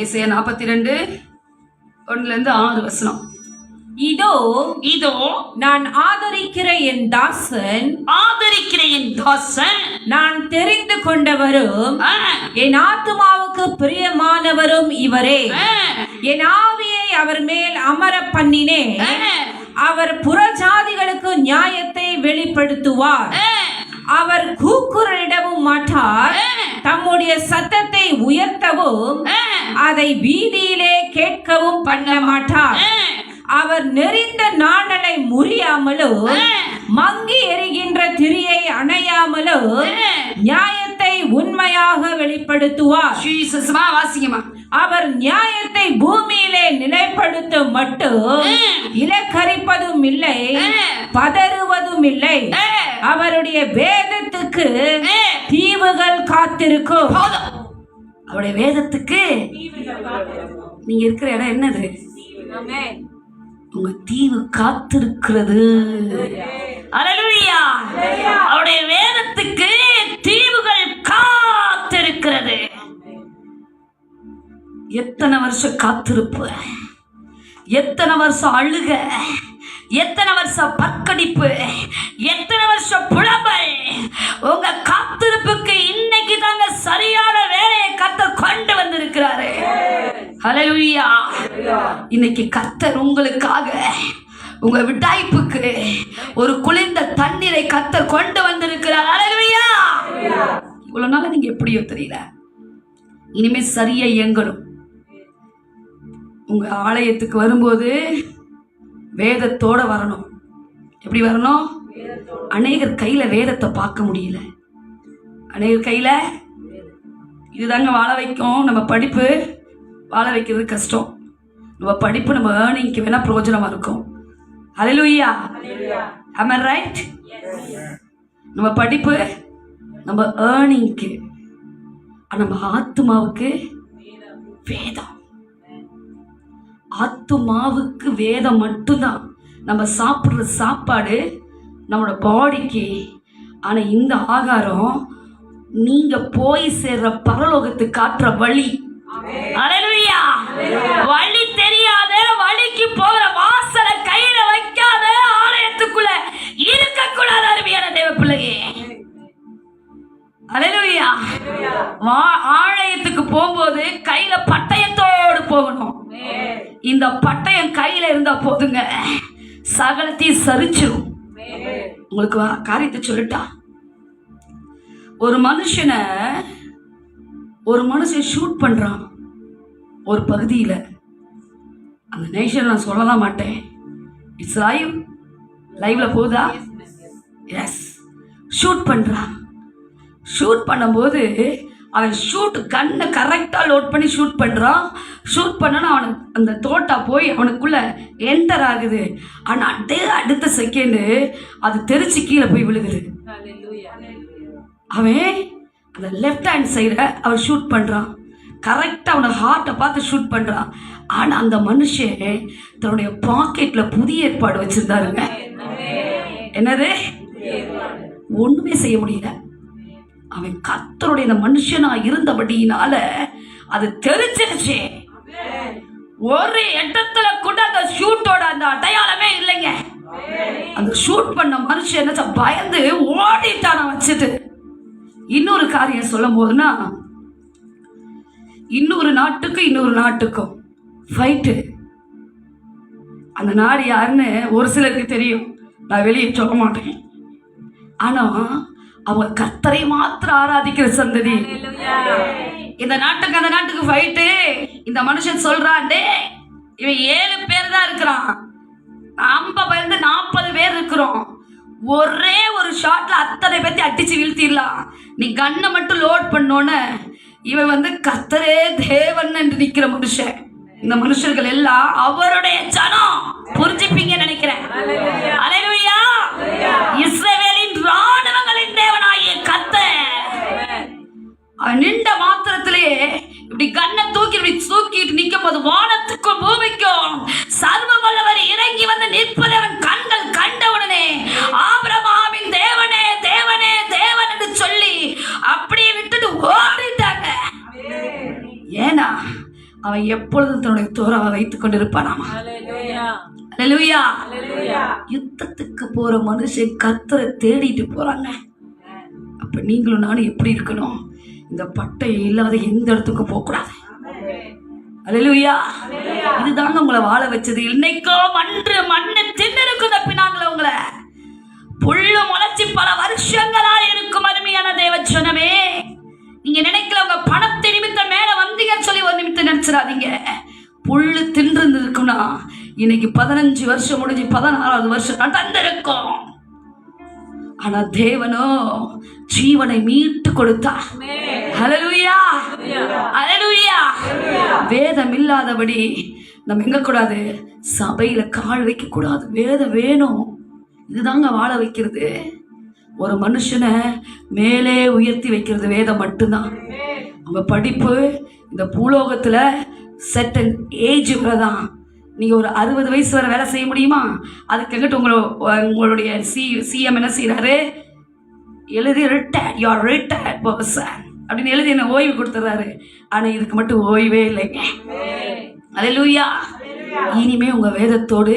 ஏசாயா 42 1 6 இதோ இதோ நான் ஆதரிக்கிற என் தாசன், நான் தெரிந்து கொண்டவரும் என் ஆத்துமாவுக்கு பிரியமானவரும் இவரே. என் ஆவியை அவர் மேல் அமர பண்ணினேன். அவர் புறஜாதிகளுக்கு நியாயத்தை வெளிப்படுத்துவார். அவர் கூக்குரலிடவும் மாட்டார், தம்முடைய சத்தத்தை உயர்த்தவும் அதை வீதியிலே கேட்கவும் பண்ண மாட்டார். அவர் நெறிந்த நாணலை முறியாமலும் மங்கி எரிகின்ற திரியை அணையாமலோ நியாயத்தை உண்மையாக வெளிப்படுத்துவார். அவர் நியாயத்தை பூமியிலே நிலைப்படுத்த மட்டும் இலக்கரிப்பதும் இல்லை, பதறுவதும் இல்லை. அவருடைய வேதத்துக்கு தீவுகள் காத்திருக்கும். அவருடைய வேதத்துக்கு நீங்க இருக்கிற இடம் என்னது? உங்க தீவு காத்திருக்கிறது. அல்லேலூயா. அவருடைய வேதத்துக்கு தீவுகள் காத்திருக்கிறது. எத்தனை வருஷம் காத்திருப்பு, எத்தனை வருஷம் அழுக, எத்தனை வருஷம் பற்கடிப்பு, எத்தனை வருஷம் புலம்பல். உங்க காத்திருப்புக்கு இன்னைக்கு தாங்க சரியான வேலையை கர்த்தர் கொண்டு வந்திருக்கிறாரு. ஹல்லேலூயா. இன்னைக்கு கர்த்தர் உங்களுக்காக உங்க விடாய்ப்புக்கு ஒரு குளிர்ந்த தண்ணீரை கர்த்தர் கொண்டு வந்திருக்கிறார். ஹல்லேலூயா. இவ்வளவு நாள் நீங்க எப்படியோ தெரியல, இனிமே சரியா இயங்கணும். உங்க ஆலயத்துக்கு வரும்போது வேதத்தோட வரணும். எப்படி வரணும்? அநேகர் கையில வேதத்தை பார்க்க முடியல. அநேகர் கையில இதுதாங்க வாழ வைக்கும். நம்ம படிப்பு வாழ வைக்கிறது கஷ்டம். நம்ம படிப்பு நம்ம ஏர்னிங்க்கு வேணா பிரயோஜனமா இருக்கும். ஹல்லேலூயா. am I right? நம்ம படிப்பு நம்ம ஏர்னிங்க்கு, நம்ம ஆத்துமாவுக்கு வேதம். ஆத்துமாவுக்கு வேதம் மட்டும்தான். நம்ம சாப்பிடுற சாப்பாடு நம்மளோட பாடிக்கு. ஆனா இந்த ஆகாரம் நீங்க போய் சேர்ற பரலோகத்துக்கு காட்டுற வழி. ஹல்லேலூயா. வழி தெரியாத, வழிக்கு போற வாசலை கையில வைக்காத ஆலயத்துக்குள்ள இருக்க கூடாது. அருமையான தேவ பிள்ளையே, ஹல்லேலூயா. ஆலயத்துக்கு போகும்போது கையில பட்டயத்தோடு போகணும். இந்த பட்டயம் கையில இருந்தா போதுங்க, சகலத்தையும் சரிச்சிரும். உங்களுக்கு காரியத்தை சொல்லட்டா? ஒரு மனுஷன் ஷூட் பண்றான் ஒரு பகுதியில். அந்த நேஷன் நான் சொல்லலாம் மாட்டேன். இட்ஸ் லைவ்ல போதா? எஸ். ஷூட் பண்றான். ஷூட் பண்ணும்போது அவன் கண்ணை கரெக்டாக லோட் பண்ணி ஷூட் பண்ணுறான். ஷூட் பண்ணனா அவனுக்கு அந்த தோட்டா போய் அவனுக்குள்ள என்டர் ஆகுது. ஆனால் அடுத்த செகண்டு அது தெரிச்சு கீழே போய் விழுகுது. அவன் அந்த லெஃப்ட் ஹேண்ட் சைடை அவன் ஷூட் பண்ணுறான். கரெக்டாக அவனை ஹார்ட்டை பார்த்து ஷூட் பண்ணுறான். ஆனால் அந்த மனுஷன் தன்னுடைய பாக்கெட்டில் புதிய ஏற்பாடு வச்சுருந்தாருங்க. என்னது? ஒன்றுமே செய்ய முடியல. அவன் கர்த்தருடைய மனுஷனா இருந்தபடியினால அது தெரிஞ்சிருச்சு. ஒரு இடத்துல கூட அந்த ஷூட்டோட அந்த அடையாளமே இல்லைங்க. அந்த ஷூட் பண்ண மனுஷன் என்ன பயந்து ஓடிட்டான வச்சுட்டு. இன்னொரு காரியம் சொல்லும் போதுன்னா, இன்னொரு நாட்டுக்கும் ஃபைட்டு. அந்த நாடு யாருன்னு ஒரு சிலருக்கு தெரியும், நான் வெளியே சொல்ல மாட்டேன். ஆனா அவங்க கர்த்தரை மாத்திரம் ஆராதிக்கிற சந்ததி. இந்த நாட்டுக்கு அந்த நாட்டுக்கு ஃபைட்டு. இந்த மனுஷன் சொல்றான், இவன் 7 பேர் தான் இருக்கிறான், நம்ம வந்து 40 பேர் இருக்கிறோம், ஒரே ஒரு ஷாட்ல அத்தனை பேர்த்தி அடிச்சு வீழ்த்திடலாம், நீ கண்ணை மட்டும் லோட் பண்ணோன்னு இவன் வந்து கர்த்தரே தேவன் என்று நிக்கிற மனுஷன். இந்த மனுஷர்கள் எல்லாம் அவருடைய ஜனம், புரிஞ்சுப்பீங்கன்னு நினைக்கிறேன். அல்லேலூயா. இஸ்ரவேலின் ராணுவங்களின் தேவனாகிய கர்த்தர் நின்ற மாத்திரத்திலே இப்படி கண்ணை தூக்கிட்டு நிற்கும் போது வானத்துக்கும் பூமிக்கும் சர்வ வல்லவர் இறங்கி வந்து நிற்பதை அவன் கண்கள் கண்டவுடனே ஆபிரகாமின் தேவனே தேவனே தேவன் என்று சொல்லி அப்படியே விட்டுட்டு ஓடிட்டாங்க. ஏன்னா அவன் எப்பொழுதும் தன்னுடைய தோராவை வைத்துக் கொண்டிருப்பானாமா. அல்லேலூயா. யுத்தத்துக்கு போற மனுஷன் கர்த்தரை தேடிட்டு போறாங்க. அப்ப நீங்களும் நானும் எப்படி இருக்கணும்? இந்த பட்டை இல்லாத எந்த இடத்துக்கும் போக கூடாது. அல்லேலூயா. இதுதாங்க உங்களை வாழ வச்சது. இன்னைக்கோ மண்ணு தின்னிருக்கும் தப்பினாங்களே உங்களை. புல்லு முளைச்சி பல வருஷங்களா இருக்கும் அருமையான தேவச்சனமே. நீங்க நினைக்கல உங்க பணத்தை நிமித்தம் மேல வந்தீங்கன்னு சொல்லி ஒரு நிமித்தம் நினைச்சிடாதீங்க. புல்லு தின்று இருக்குன்னா இன்னைக்கு 15 வருஷம் முடிஞ்சு 16வது வருஷம் நான் தந்திருக்கோம். ஆனா தேவனோ ஜீவனை மீட்டு கொடுத்தா. ஹல்லேலூயா. ஹல்லேலூயா. வேதம் இல்லாதபடி நம்ம எங்க கூடாது, சபையில கால் வைக்க கூடாது. வேதம் வேணும். இதுதாங்க வாழ வைக்கிறது. ஒரு மனுஷனை மேலே உயர்த்தி வைக்கிறது வேதம் மட்டும்தான். உங்க படிப்பு இந்த பூலோகத்துல செட்டன் ஏஜ் வரதான். நீங்க ஒரு 60 வயசு வரை வேலை செய்ய முடியுமா? அதுக்கு எங்கிட்ட உங்களுடைய சிஎம் என்ன செய்யறாரு, எழுதி ரிட்டையர்ட் பர்சன் அப்படின்னு எழுதி என்ன ஓய்வு கொடுத்துறாரு. ஆனா இதுக்கு மட்டும் ஓய்வே இல்லைங்க. அல்லேலூயா. இனிமே உங்க வேதத்தோடு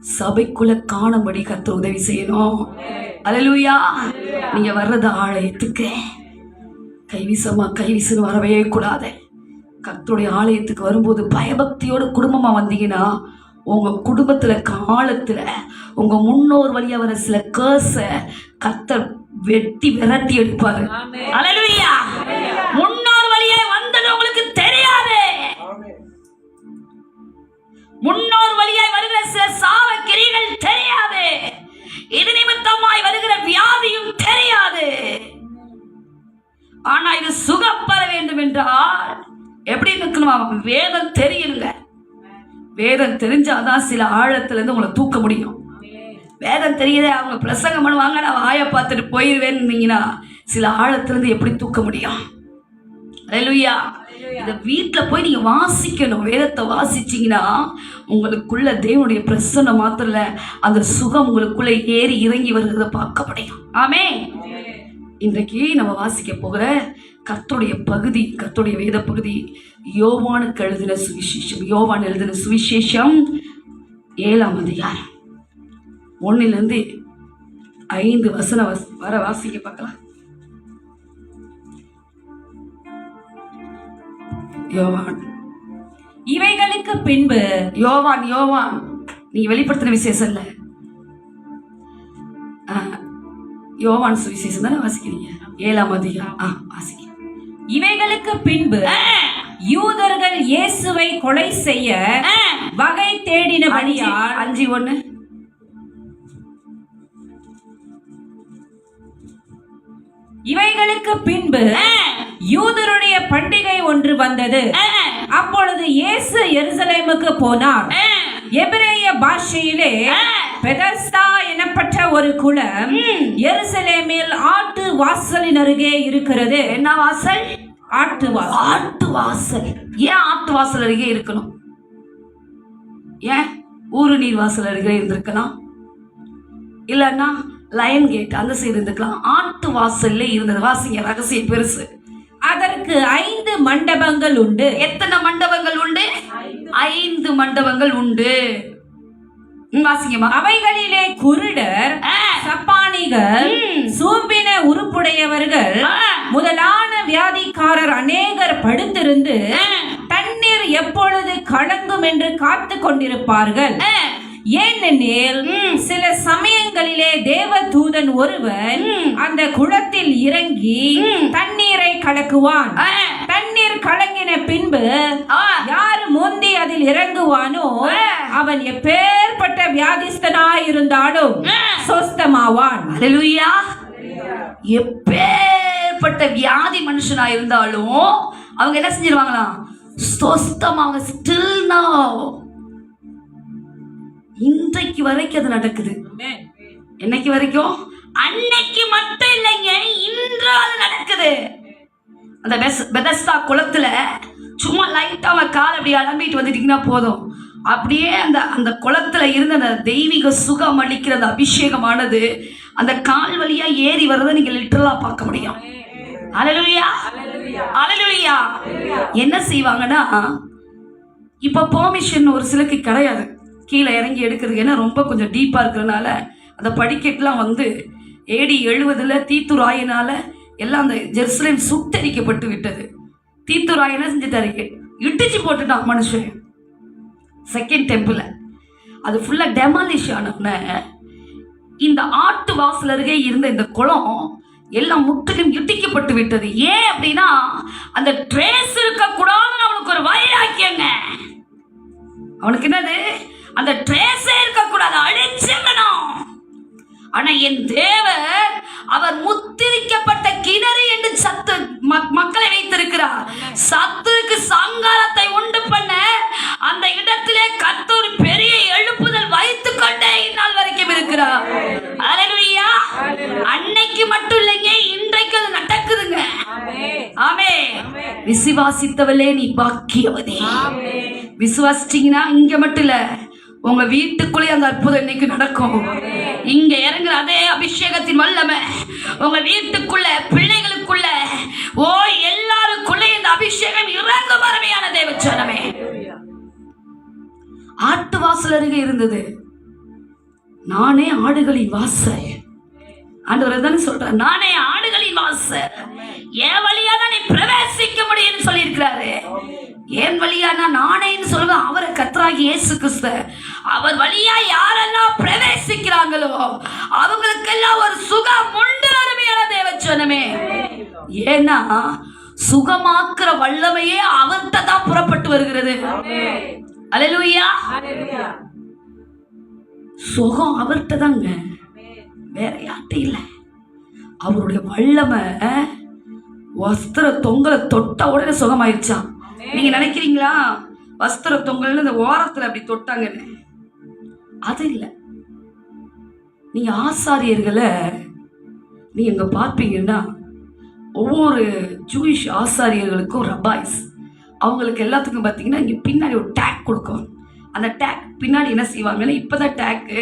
சபைக்குள்ள காணும்படி கர்த்தர் உதவி செய்யணும். அல்லேலூயா. நீங்க வர்றது ஆலயத்துக்கு கைவீசுன்னு வரவே கூடாது. கர்த்தருடைய ஆலயத்துக்கு வரும்போது பயபக்தியோடு குடும்பமா வந்தீங்கன்னா உங்க குடும்பத்துல காலத்துல உங்க முன்னோர் வழியா வர சில கர்ஸ கர்த்தர் வெட்டி விரட்டி எடுப்பாரு. அல்லேலூயா. முன்னோர் வழியா வந்தது உங்களுக்கு தெரியாது. முன்னோர் வழியாய் வருகிற சில சாவ கிரிகள் தெரியாது. இது நிமித்தமாய் வருகிற வியாதியும் தெரியாது. ஆனா இது சுகப்பெற வேண்டும் என்றால் எப்படி இருக்கணும்? வேதம் தெரியணுங்க. வேதம் தெரிஞ்சாதான் சில ஆழத்துல இருந்து உங்களை தூக்க முடியும். வேதம் தெரியுதே, அவங்க பிரசங்கம் பண்ணுவாங்க, நான் வாயை பார்த்துட்டு போயிருவேன்னு சில ஆழத்துல இருந்து எப்படி தூக்க முடியும்? அல்லேலூயா. இத வீட்டுல போய் நீங்க வாசிக்கணும். வேதத்தை வாசிச்சீங்கன்னா உங்களுக்குள்ள தேவனுடைய பிரசன்னம் மாத்திரம் இல்ல, அந்த சுகம் உங்களுக்குள்ள ஏறி இறங்கி வருகிறத பார்க்க முடியும். ஆமென். இன்றைக்கு நம்ம வாசிக்க போகிற கர்த்தருடைய பகுதி, கர்த்தருடைய வேத பகுதி யோவானுக்கு எழுதின சுவிசேஷம். யோவான் எழுதின சுவிசேஷம் 7ஆம் அதிகாரம் 1 to 5 வசனம் வர வாசிக்க பார்க்கலாம். யோவான். இவைகளுக்கு பின்பு யோவான் நீங்க வெளிப்படுத்தின விசேஷம் இல்ல, யோவான் சுவிசேஷம் தானே வாசிக்கிறீங்க. 7ஆம் அதிகாரம் வாசிக்க. இவைகளுக்கு பின்பு யூதர்கள் இயேசுவை கொலை செய்ய வகை தேடினபடியால் 5:1 இவைகளுக்கு பின்பு யூதருடைய பண்டிகை ஒன்று வந்தது. அப்பொழுது இயேசு எருசலேமுக்கு போனார். எபிரேய பாஷையிலே பெதஸ்தா எனப்பட்ட ஒரு குளம் எருசலேமில் ஆட்டு வாசலின் அருகே இருக்கிறது. என்ன வாசல்? ஆட்டு வாசல். ஆட்டு வாசல். ஏன் ஆட்டு வாசல் அருகே இருக்கணும்? ஏன் ஊரு நீர் வாசல் அருகே இருந்திருக்கலாம், இல்லன்னா லயன் கேட் அந்த சைடு இருந்துக்கலாம். ஆட்டு வாசல்ல இருந்தது. வாசிங்க, ரகசியம் பெருசு. அதற்கு 5 மண்டபங்கள் உண்டு. எத்தனை மண்டபங்கள் உண்டு? 5 மண்டபங்கள் உண்டு. வாசிங்கம்மா. அவைகளிலே குருடர், சப்பானி திராணிகள், சூம்பின உறுப்புடையவர்கள் முதலான வியாதிக்காரர் அநேகர் படுத்திருந்து தண்ணீர் எப்பொழுது கலங்கும் என்று காத்து கொண்டிருப்பார்கள். ஏனெனில் சில சமயங்களிலே தேவதூதன் ஒருவன் அந்த குளத்தில் இறங்கி தண்ணீரை கலக்குவான். தண்ணீர் கலங்கின பின்பு யார் முந்தி அதில் இறங்குவானோ அவன் எப்பேற்பட்ட வியாதிஸ்தனாயிருந்தாலும் சொஸ்தமாவான். அல்லேலூயா. எப்பேற்பட்ட வியாதி மனுஷனா இருந்தாலும் அவங்க என்ன செஞ்சிருவாங்களாம்? சொஸ்தமாக. Still now. இன்றைக்கு வரைக்கும் அது நடக்குது. என்னைக்கு வரைக்கும்? அன்னைக்கு மட்டும் இல்லைங்க, இன்று அது நடக்குது. அந்த பெதஸ்தா குளத்துல சும்மா லைட்டா அவன் கால் அப்படி அலம்பிட்டு வந்துட்டீங்கன்னா போதும், அப்படியே அந்த அந்த குளத்துல இருந்த அந்த தெய்வீக சுகம் அளிக்கிற அந்த அபிஷேகமானது அந்த கால் வழியா ஏறி வர்றதை நீங்க லிட்டரலா பார்க்க முடியும். அல்லேலூயா, அல்லேலூயா. என்ன செய்வாங்கன்னா, இப்ப பெர்மிஷன் ஒரு சிலருக்கு கிடையாது கீழே இறங்கி எடுக்கிறது. ஏன்னா ரொம்ப கொஞ்சம் டீப்பா இருக்கிறதுனால அந்த படிக்கட்டுலாம் வந்து ஏடி 70 தீத்துராயினால எல்லாம் அந்த ஜெருசலேம் சுட்டரிக்கப்பட்டு விட்டது. தீத்துராய் என்ன செஞ்சுட்டாரு? இடிச்சு போட்டுட்டான் மனுஷன். செகண்ட் டெம்பிள் அது ஃபுல்லா டெமாலிஷ் ஆனவுடனே இந்த ஆட்டு வாசல் அருகே இருந்த இந்த குளம் எல்லாம் முற்றிலும் இடிக்கப்பட்டு விட்டது. ஏன் அப்படின்னா அந்த ட்ரேஸ் இருக்கக்கூடாதுன்னு அவனுக்கு ஒரு வைராக்கியங்க. அவனுக்கு என்னது? அந்த ட்ரேஸே இருக்கக்கூடாது, அழிச்சிடணும். ஆனா என் தேவன் அவர் முத்திரிக்கப்பட்ட கிணறு என்று சத்து மக்களை வைத்திருக்கிறார். சத்துருக்கு சங்காரத்தை உண்டு பண்ண அந்த இடத்திலே கர்த்தர் பெரிய எழுப்புதல் வைத்துக் கொண்டே இந்நாள் வரைக்கும் இருக்கிறார். அல்லேலூயா. அன்னைக்கு மட்டும் இல்லைங்க, இன்றைக்கு அது நடக்குதுங்க. ஆமென். விசுவாசித்தவளே நீ பாக்கியவதி. விசுவாசிச்சீங்கன்னா இங்க மட்டும் இல்ல, உங்க வீட்டுக்குள்ளே அந்த அற்புதம் இன்னைக்கு நடக்கும். இங்க இறங்குற அதே அபிஷேகத்தின் வல்லமை உங்க வீட்டுக்குள்ள, பிள்ளைகளுக்குள்ள, ஓ எல்லாருக்குள்ளே இந்த அபிஷேகம் இறங்கும். அருமையான தேவச்சனமே, ஆட்டு வாசல் அருகே இருந்தது. நானே ஆடுகளின் வாசல். ஆண்டவர் தானே சொல்றார், நானே ஆடுகளின் வாசல், என் வழியா தான் நீ பிரவேசிக்க முடியும்னு சொல்லி இருக்கிறாரு. ஏன் வழியானா நானேன்னு சொல்லுவேன். அவரை கர்த்தராகி இயேசு கிறிஸ்து அவர் வழியா யாரெல்லாம் பிரவேசிக்கிறாங்களோ அவங்களுக்கெல்லாம் ஒரு சுகம் உண்டு. அருமையான தேவச்சனமே, ஏன்னா சுகமாக்குற வல்லமையே அவர்கிட்ட தான் புறப்பட்டு வருகிறது. அல்லேலூயா. சுகம் அவர்கிட்ட தாங்க, வேற யார்கிட்ட இல்லை. அவருடைய வல்லமை வஸ்திர தொங்கலை தொட்ட உடனே சுகமாயிருச்சான். நீங்க நினைக்கிறீங்களா வஸ்திர தொங்கல் இந்த ஓரத்துல அப்படி தொட்டாங்கன்னு? அது இல்லை. நீங்க ஆசாரியர்களை நீங்க எங்க பார்ப்பீங்கன்னா, ஒவ்வொரு ஜூயிஷ் ஆசாரியர்களுக்கும் ரபாய்ஸ், அவங்களுக்கு எல்லாத்துக்கும் பார்த்தீங்கன்னா இங்க பின்னாடி ஒரு டேக் கொடுக்கும். அந்த டேக் பின்னாடி என்ன செய்வாங்கன்னா, இப்பதான் டேக்கு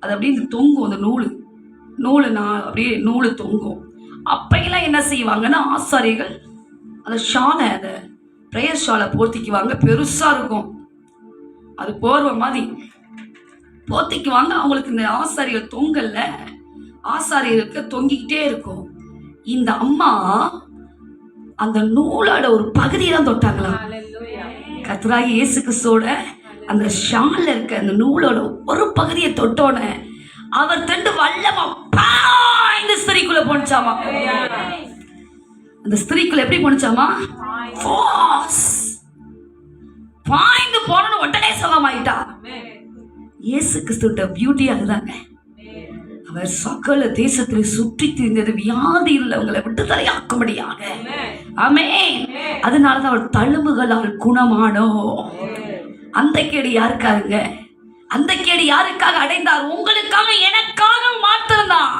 அது அப்படியே இந்த தொங்கும், அந்த நூலு நான் அப்படியே நூலு தொங்கும். அப்பையெல்லாம் என்ன செய்வாங்கன்னா, ஆசாரிகள் அந்த ஷாலை, அந்த பிரேயர் ஷாலை போர்த்திக்குவாங்க. பெருசா இருக்கும், அது போர்வை மாதிரி போர்த்திக்குவாங்க. அவங்களுக்கு இந்த ஆசாரியர்கள் தொங்கல்ல, ஆசாரியர்களுக்கு தொங்கிக்கிட்டே இருக்கும். இந்த அம்மா அந்த நூலோட ஒரு பகுதியை தான் தொட்டாங்களாம். கர்த்தராகிய இயேசு கிறிஸ்துவோட அந்த ஷால்ல இருக்க அந்த நூலோட ஒரு பகுதியை தொட்டோன அவர் தண்டு வல்லமா இந்த ஸ்திரீக்குள்ள போனுச்சாமா. அந்த ஸ்திரீக்குள்ள எப்படி போனுச்சாமா? பாய்ந்து போன உடனே சுகமாயிட்டா. இயேசு கிறிஸ்துவோட பியூட்டி அதுதாங்க. அவர் சகல தேசத்தில் சுற்றி திரிந்தது வியாதி உள்ளவங்களை விடுதலையாக்கும்படியாக. ஆமென். அதனாலதான் அவர் தழும்புகளால் குணமானோ. அந்த கேடு யாருக்காருங்க? அந்த கேடு யாருக்காக அடைந்தார்? உங்களுக்காக, எனக்காக மாத்திரம்தான்.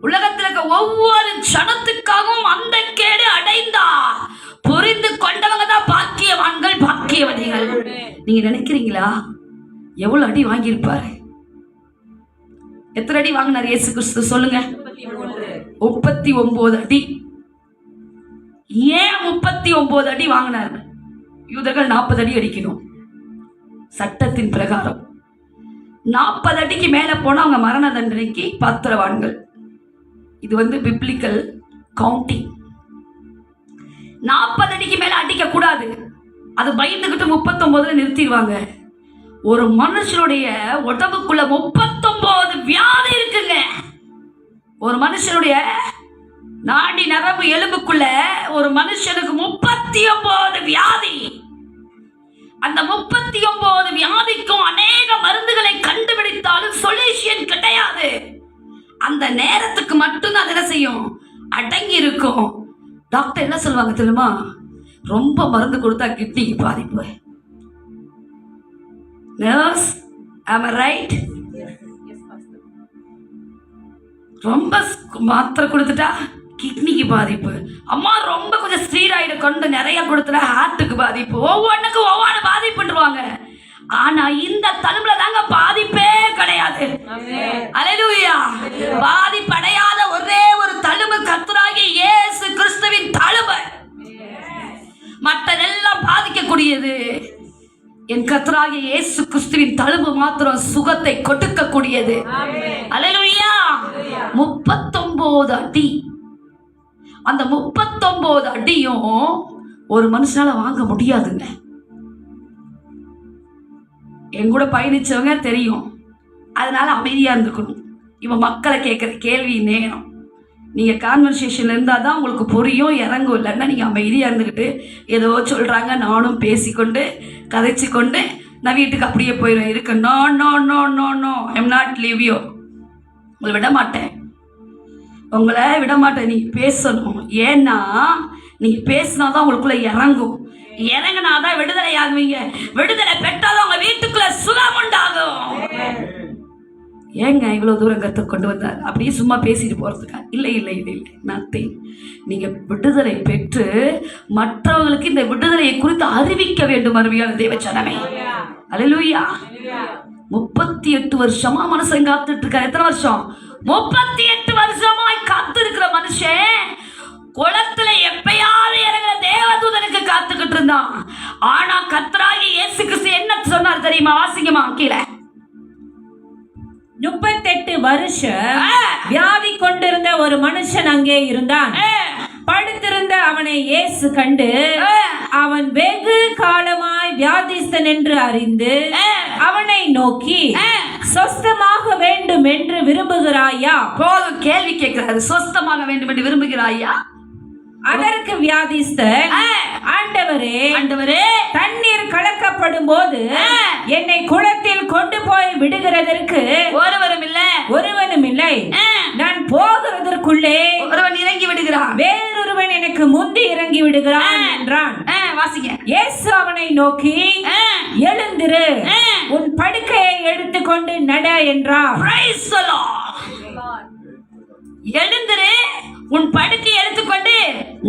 உலகத்தில் இருக்க ஒவ்வொரு ஜனத்துக்காகவும் அந்த கேடு அடைந்தார். புரிந்து கொண்டவங்க தான் பாக்கியவான்கள், பாக்கியவதிகள். நீங்க நினைக்கிறீங்களா எவ்வளவு அடி வாங்கியிருப்பாரு? எத்தனை அடி வாங்கினார் இயேசு கிறிஸ்து சொல்லுங்க? 39 அடி. ஏன் 39 அடி வாங்கினார்? யூதர்கள் 40 அடி அடிக்கணும் சட்டத்தின் பிரகாரம். 40 அடிக்கு மேலே போனால் அவங்க மரண தண்டனைக்கு பாத்திரவான்கள். இது வந்து பிப்ளிக்கல் கவுண்டிங். 40 அடிக்கு மேலே அடிக்க கூடாது, அது பயந்துக்கிட்டு 39 நிறுத்திடுவாங்க. ஒரு மனுஷனுடைய உடம்புக்குள்ள 39 வியாதி இருக்குங்க. ஒரு மனுஷனுடைய நாடி நரம்பு எலும்புக்குள்ள ஒரு மனுஷனுக்கு 39 வியாதி. அந்த 39 வியாதிக்கும் அநேக மருந்துகளை கண்டுபிடித்தாலும் சொல்யூஷன் கிடையாது. அந்த நேரத்துக்கு மட்டும்தான் அது என்ன செய்யும், அடங்கி இருக்கும். டாக்டர் என்ன சொல்லுவாங்க தெரியுமா, ரொம்ப மருந்து கொடுத்தா கிட்னிக்கு பாதிப்பு. Nurse, am I right? ரொம்ப மாத்திரை கொடுத்துட்டா கிட்னிக்கு பாதிப்பு. அம்மா ரொம்ப கொஞ்சம் ஸ்டீராய்டு கொண்டு நிறைய கொடுத்துட்டா ஹார்ட்டுக்கு பாதிப்பு. ஒவ்வொன்றுக்கும் ஒவ்வொரு பாதிப்புன்றுவாங்க. ஆனா இந்த தழும்புல தாங்க பாதிப்பே கிடையாது. அல்லேலூயா. பாதிப்படையாத ஒரே ஒரு தழும்பு கர்த்தராகிய இயேசு கிறிஸ்துவின் தழும்பு. மற்றதெல்லாம் பாதிக்கக்கூடியது. என் கர்த்தராகிய இயேசு கிறிஸ்துவின் தழும்பு மாத்திரம் சுகத்தை கொடுக்கக்கூடியது. அல்லேலூயா. 39 அடி. அந்த 39 அடியும் ஒரு மனுஷனால வாங்க முடியாதுங்க. என் கூட பயணிச்சவங்க தெரியும். அதனால அமைதியா இருந்துக்கணும். இவன் மக்களை கேட்குற கேள்வி நேரம். நீங்க கான்வர்சேஷன்ல இருந்தால் தான் உங்களுக்கு புரியும், இறங்கும். இல்லைன்னா நீங்க அமைதியா இருந்துக்கிட்டு ஏதோ சொல்றாங்க நானும் பேசிக்கொண்டு கதைச்சு கொண்டு நான் வீட்டுக்கு அப்படியே போயிடுவேன். இருக்கு no no no no no, I'm not leave you. உங்களை விட மாட்டேன், உங்களை விட மாட்டேன். நீங்க பேசணும். ஏன்னா நீங்க பேசினாதான் உங்களுக்குள்ள இறங்கும். இறங்கினாதான் விடுதலை ஆகுவீங்க. விடுதலை பெற்றாதான் உங்க வீட்டுக்குள்ள சுகம் உண்டாகும். ஏங்க இவ்வளவு தூரம் கருத்து கொண்டு வந்தார்? அப்படியே சும்மா பேசிட்டு போறதுக்கா? இல்லை இல்லை இல்லை இல்லை, நத்திங். நீங்க விடுதலை பெற்று மற்றவங்களுக்கு இந்த விடுதலையை குறித்து அறிவிக்க வேண்டும். அருமையான தேவச்சனமே, அல்லேலூயா. 38 வருஷமா மனுஷன் காத்துட்டு இருக்காரு. எத்தனை வருஷம்? 38 வருஷமாய் காத்து இருக்கிற மனுஷன் குளத்துல எப்பயாவது இறங்குற தேவதூதனுக்கு காத்துக்கிட்டு இருந்தான். ஆனா கர்த்தராகிய இயேசு கிறிஸ்து என்ன சொன்னார் தெரியுமா? வாசிங்கம்மா கீழே. 38 வருஷம் வியாதி கொண்டிருந்த ஒரு மனுஷன் அங்கே இருந்தான். படுத்திருந்த அவனை இயேசு கண்டு அவன் வெகு காலமாய் வியாதிஸ்தன் என்று அறிந்து அவனை நோக்கி, சொஸ்தமாக வேண்டும் என்று விரும்புகிறாயா? போதும், கேள்வி கேட்கிறாரு. சொஸ்தமாக வேண்டும் என்று விரும்புகிறாயா? அதற்கு வியாதிஸ்தன், ஆண்டவரே ஆண்டவரே, தண்ணீர் கலக்கப்படும் போது என்னை குளத்தில் கொண்டு போய் விடுகிறதற்கு ஒருவனும் இல்லை. நான் போகிறதற்குள்ளே ஒருவன் இறங்கி விடுகிறான், வேறொருவன் எனக்கு முந்தி இறங்கி விடுகிறான் என்றான். வாசிங்க. இயேசு அவனை நோக்கி, எழுந்திரு, உன் படுக்கையை எடுத்துக்கொண்டு நட என்றார். Praise the Lord. எழுந்திரு, உன் படுக்கையை எடுத்துக்கொண்டு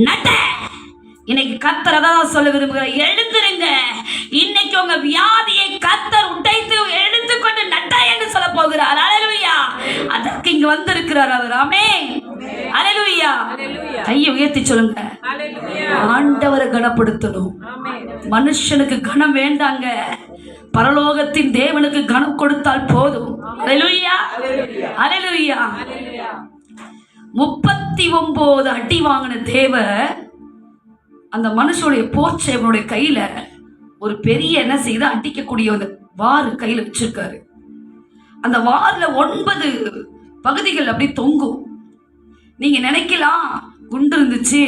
நட. இன்னைக்கு கர்த்தர் அதான் சொல்ல விரும்புகிறார். எழுந்திருங்க. இன்னைக்கு உங்க வியாதியை கர்த்தர் உடைத்து எடுத்துக்கொண்டு நட என்று சொல்ல போகிறார். அல்லேலூயா. அதற்கு இங்க வந்திருக்கிறார் அவர். ஆமென். அல்லேலூயா. கையை உயர்த்தி சொல்லுங்க. ஆண்டவரை கனப்படுத்தணும். மனுஷனுக்கு கனம் வேண்டாங்க, பரலோகத்தின் தேவனுக்கு கனம் கொடுத்தால் போதும். அல்லேலூயா. அல்லேலூயா. 39 அடி வாங்கின தேவர் அந்த மனுஷனுடைய போர்ச்சேவனுடைய கையில ஒரு பெரிய என்ன செய்து அடிக்கக்கூடிய ஒரு வாறு கையில வச்சிருக்காரு. அந்த வாரில் 9 பகுதிகள் அப்படி தொங்கும். நீங்க நினைக்கலாம் குண்டு இருந்துச்சு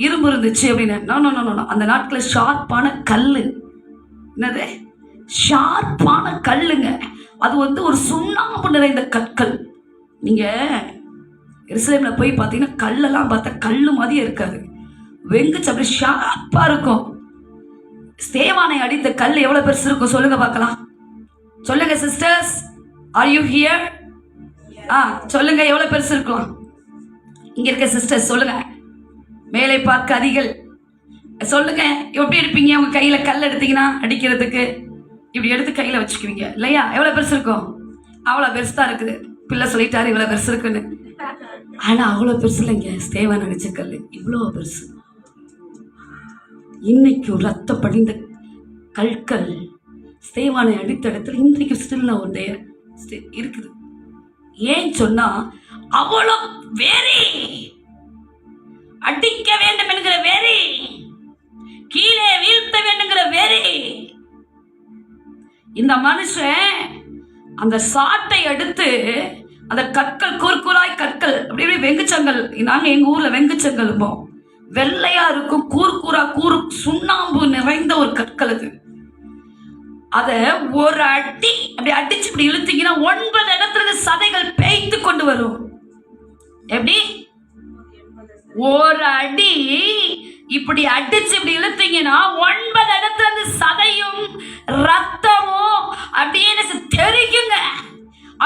இரும்பு இருந்துச்சு அப்படின்னு. அந்த நாட்களில் ஷார்ப்பான கல்லு, என்னது ஷார்ப்பான கல்லுங்க. அது வந்து ஒரு சுண்ணாம்பு நிறைந்த கற்கள். நீங்க எருசலேம்ல போய் பார்த்தீங்கன்னா கல்லெல்லாம் பார்த்தா கல்லு மாதிரியே இருக்காது, வெங்குச்சு அப்படி ஷார்ப்பா இருக்கும். ஸ்தேவானை அடித்த கல் எவ்வளவு பெருசு இருக்கும் சொல்லுங்க பார்க்கலாம். சொல்லுங்க சிஸ்டர்ஸ், ஆர் யூ ஹியர்? சொல்லுங்க எவ்வளவு பெருசு இருக்கும்? இங்க இருக்க சிஸ்டர்ஸ் சொல்லுங்க, மேலே பார்க்க அதிகள் சொல்லுங்க. எப்படி இருப்பீங்க உங்க கையில கல் எடுத்தீங்கன்னா அடிக்கிறதுக்கு? இப்படி எடுத்து கையில வச்சுக்குவீங்க இல்லையா? எவ்வளவு பெருசு இருக்கும்? அவ்வளவு பெருசு தான் இருக்குது. பிள்ளை சொல்லிட்டாரு இவ்வளவு பெருசு இருக்குன்னு. ஆனா அவ்வளவு பெருசு இல்லைங்க. ஸ்தேவான் அடிச்ச கல் இவ்வளவு பெருசு. இன்னைக்கு ரத்த படிந்த கற்கள் ஸ்தேவானை அடித்த இடத்துல இன்றைக்கு ஸ்டில் நான் இருக்குது. ஏன் சொன்னா அவ்வளோ வெறி, அடிக்க வேண்டும் என்கிற வெறி, கீழே வீழ்த்த வேண்டுங்கிற வெறி. இந்த மனுஷன் அந்த சாட்டை எடுத்து அந்த கற்கள் கூர்கூராய் கற்கள் அப்படி இப்படி வெங்குச்சங்கல், நாங்க எங்க ஊர்ல வெங்குச்சங்கல் வெள்ளையா இருக்கும், கூர்கூரா சுண்ணாம்பு நிறைந்த ஒரு கற்கள். அது அத ஒரு அடி அப்படி அடிச்சு இப்படி இழுத்தீங்கன்னா 9 இடத்துல சதைகள் பேய்த்து கொண்டு வரும். எப்படி ஒரு அடி இப்படி அடிச்சு இப்படி இழுத்தீங்கன்னா 9 இடத்துல இருந்து சதையும் ரத்தமும் அப்படியே தெரிக்குங்க.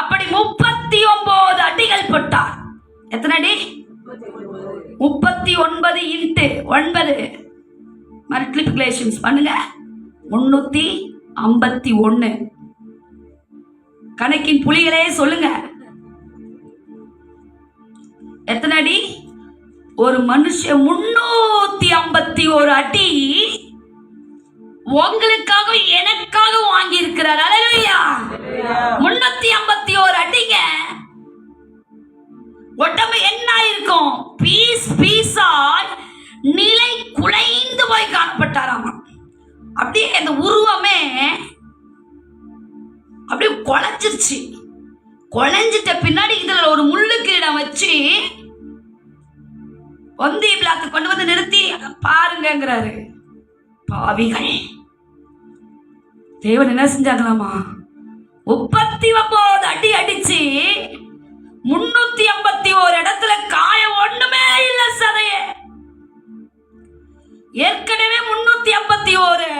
அப்படி 39 அடிகள் போட்டார். எத்தனை அடி? 39 இன்ட்டு 9 மல்டிப்ளிகேஷன்ஸ் பண்ணுங்க. 351. கணக்கின் புலிகளே சொல்லுங்க, எத்தனை அடி? ஒரு மனுஷன் 351 அடி உங்களுக்காக எனக்காக வாங்கி இருக்கிறார். அல்லேலூயா. 351 அடிங்க. உடம்பு என்ன இருக்கும்? பீஸ் பீஸாய் நிலை குலைந்து போய் காணப்பட்டாராம். அப்படியே அந்த உருவமே அப்படியே குலைஞ்சிருச்சு. குலைஞ்சிட்ட பின்னாடி இதுல ஒரு முள்ளுக்கு இடம் வச்சு ஒந்தி பிளாக்கு கொண்டு வந்து நிறுத்தி பாருங்கிறாரு. பாவிகள், தேவன் என்ன செஞ்சாங்களாமா? 39 அடி அடிச்சு 351 இடத்துல காயம் ஒண்ணுமே இல்ல. சதைய ஏற்கனவே 351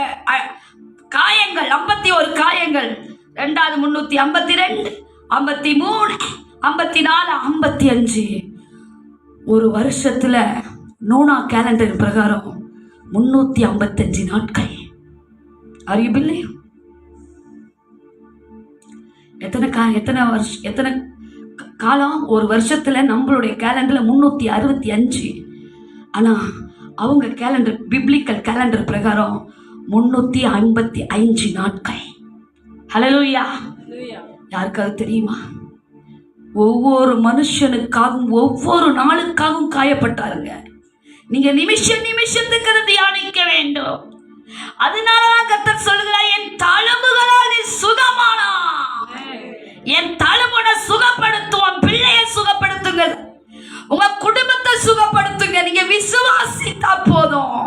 காயங்கள், 51 காயங்கள். ரெண்டாவது 352, 53, 54, 55. ஒரு வருஷத்துல நோனா கேலண்டர் பிரகாரம் 355 நாட்கள். அறியவில்லை எத்தனை காலம்? ஒரு வருஷத்துல நம்மளுடைய கேலண்டர்ல 365. ஆனா அவங்க கேலண்டர், பிப்ளிக்கல் கேலண்டர் பிரகாரம் 355 நாட்கள். ஹல்லேலூயா. யாருக்காவது தெரியுமா? ஒவ்வொரு மனுஷனுக்காகவும் ஒவ்வொரு நாளுக்காகவும் காயப்பட்டாருங்க. நீங்க நிமிஷத்துக்கு அதை தியானிக்க வேண்டும். அதனாலதான் கர்த்தர் சொல்லுகிறார், என் தழும்புகளால் நீ சுகமானா. என் தழும்புட சுகப்படுத்துவோம். பிள்ளையை சுகப்படுத்துங்க, உங்க குடும்பத்தை சுகப்படுத்துங்க. நீங்க விசுவாசித்தா போதும்.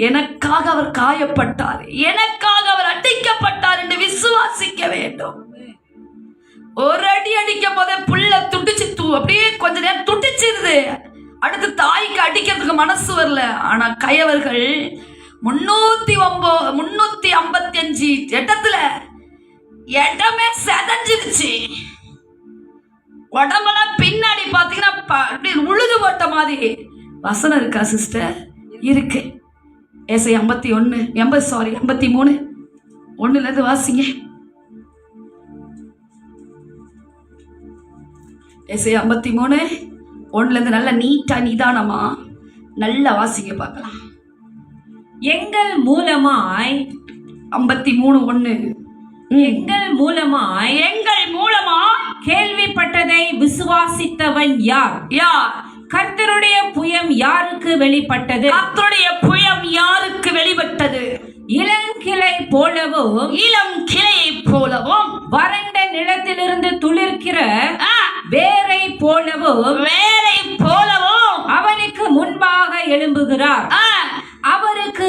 எனக்காக அவர் காயப்பட்டார், எனக்காக அவர் அடிக்கப்பட்டார் என்று விசுவாசிக்க வேண்டும். ஒரு அடி அடிக்கும் போதே புள்ள துடிச்சு அப்படியே கொஞ்ச நேரம் துடிச்சிருது. அடுத்து தாய்க்கு அடிக்கிறதுக்கு மனசு வரல. ஆனா கயவர்கள் 355 இடத்துல இடமே செதஞ்சிருச்சு. உடம்பெல்லாம் பின்னாடி பாத்தீங்கன்னா அப்படி உழுது போட்ட மாதிரி. வசனம் இருக்கா சிஸ்டர்? இருக்கு. ஏசாயா 53 1ல இருந்து வாசிங்க. ஏசாயா 53 1ல இருந்து நல்ல நீட்டா நிதானமா நல்லா வாசிங்க பார்க்கலாம். எங்கள் மூலமாய் 53 1 எங்கள் மூலமாய் கேள்விப்பட்டதை விசுவாசித்தவன் யார்? கர்த்தருடைய புயம் யாருக்கு வெளிப்பட்டது? கர்த்தருடைய புயம் யாருக்கு வெளிப்பட்டது? இளங்கிளை போலவும் வறண்ட நிலத்திலிருந்து துளிர்க்கிற வேரை போலவும் அவனுக்கு முன்பாக எழும்புகிறார். அவருக்கு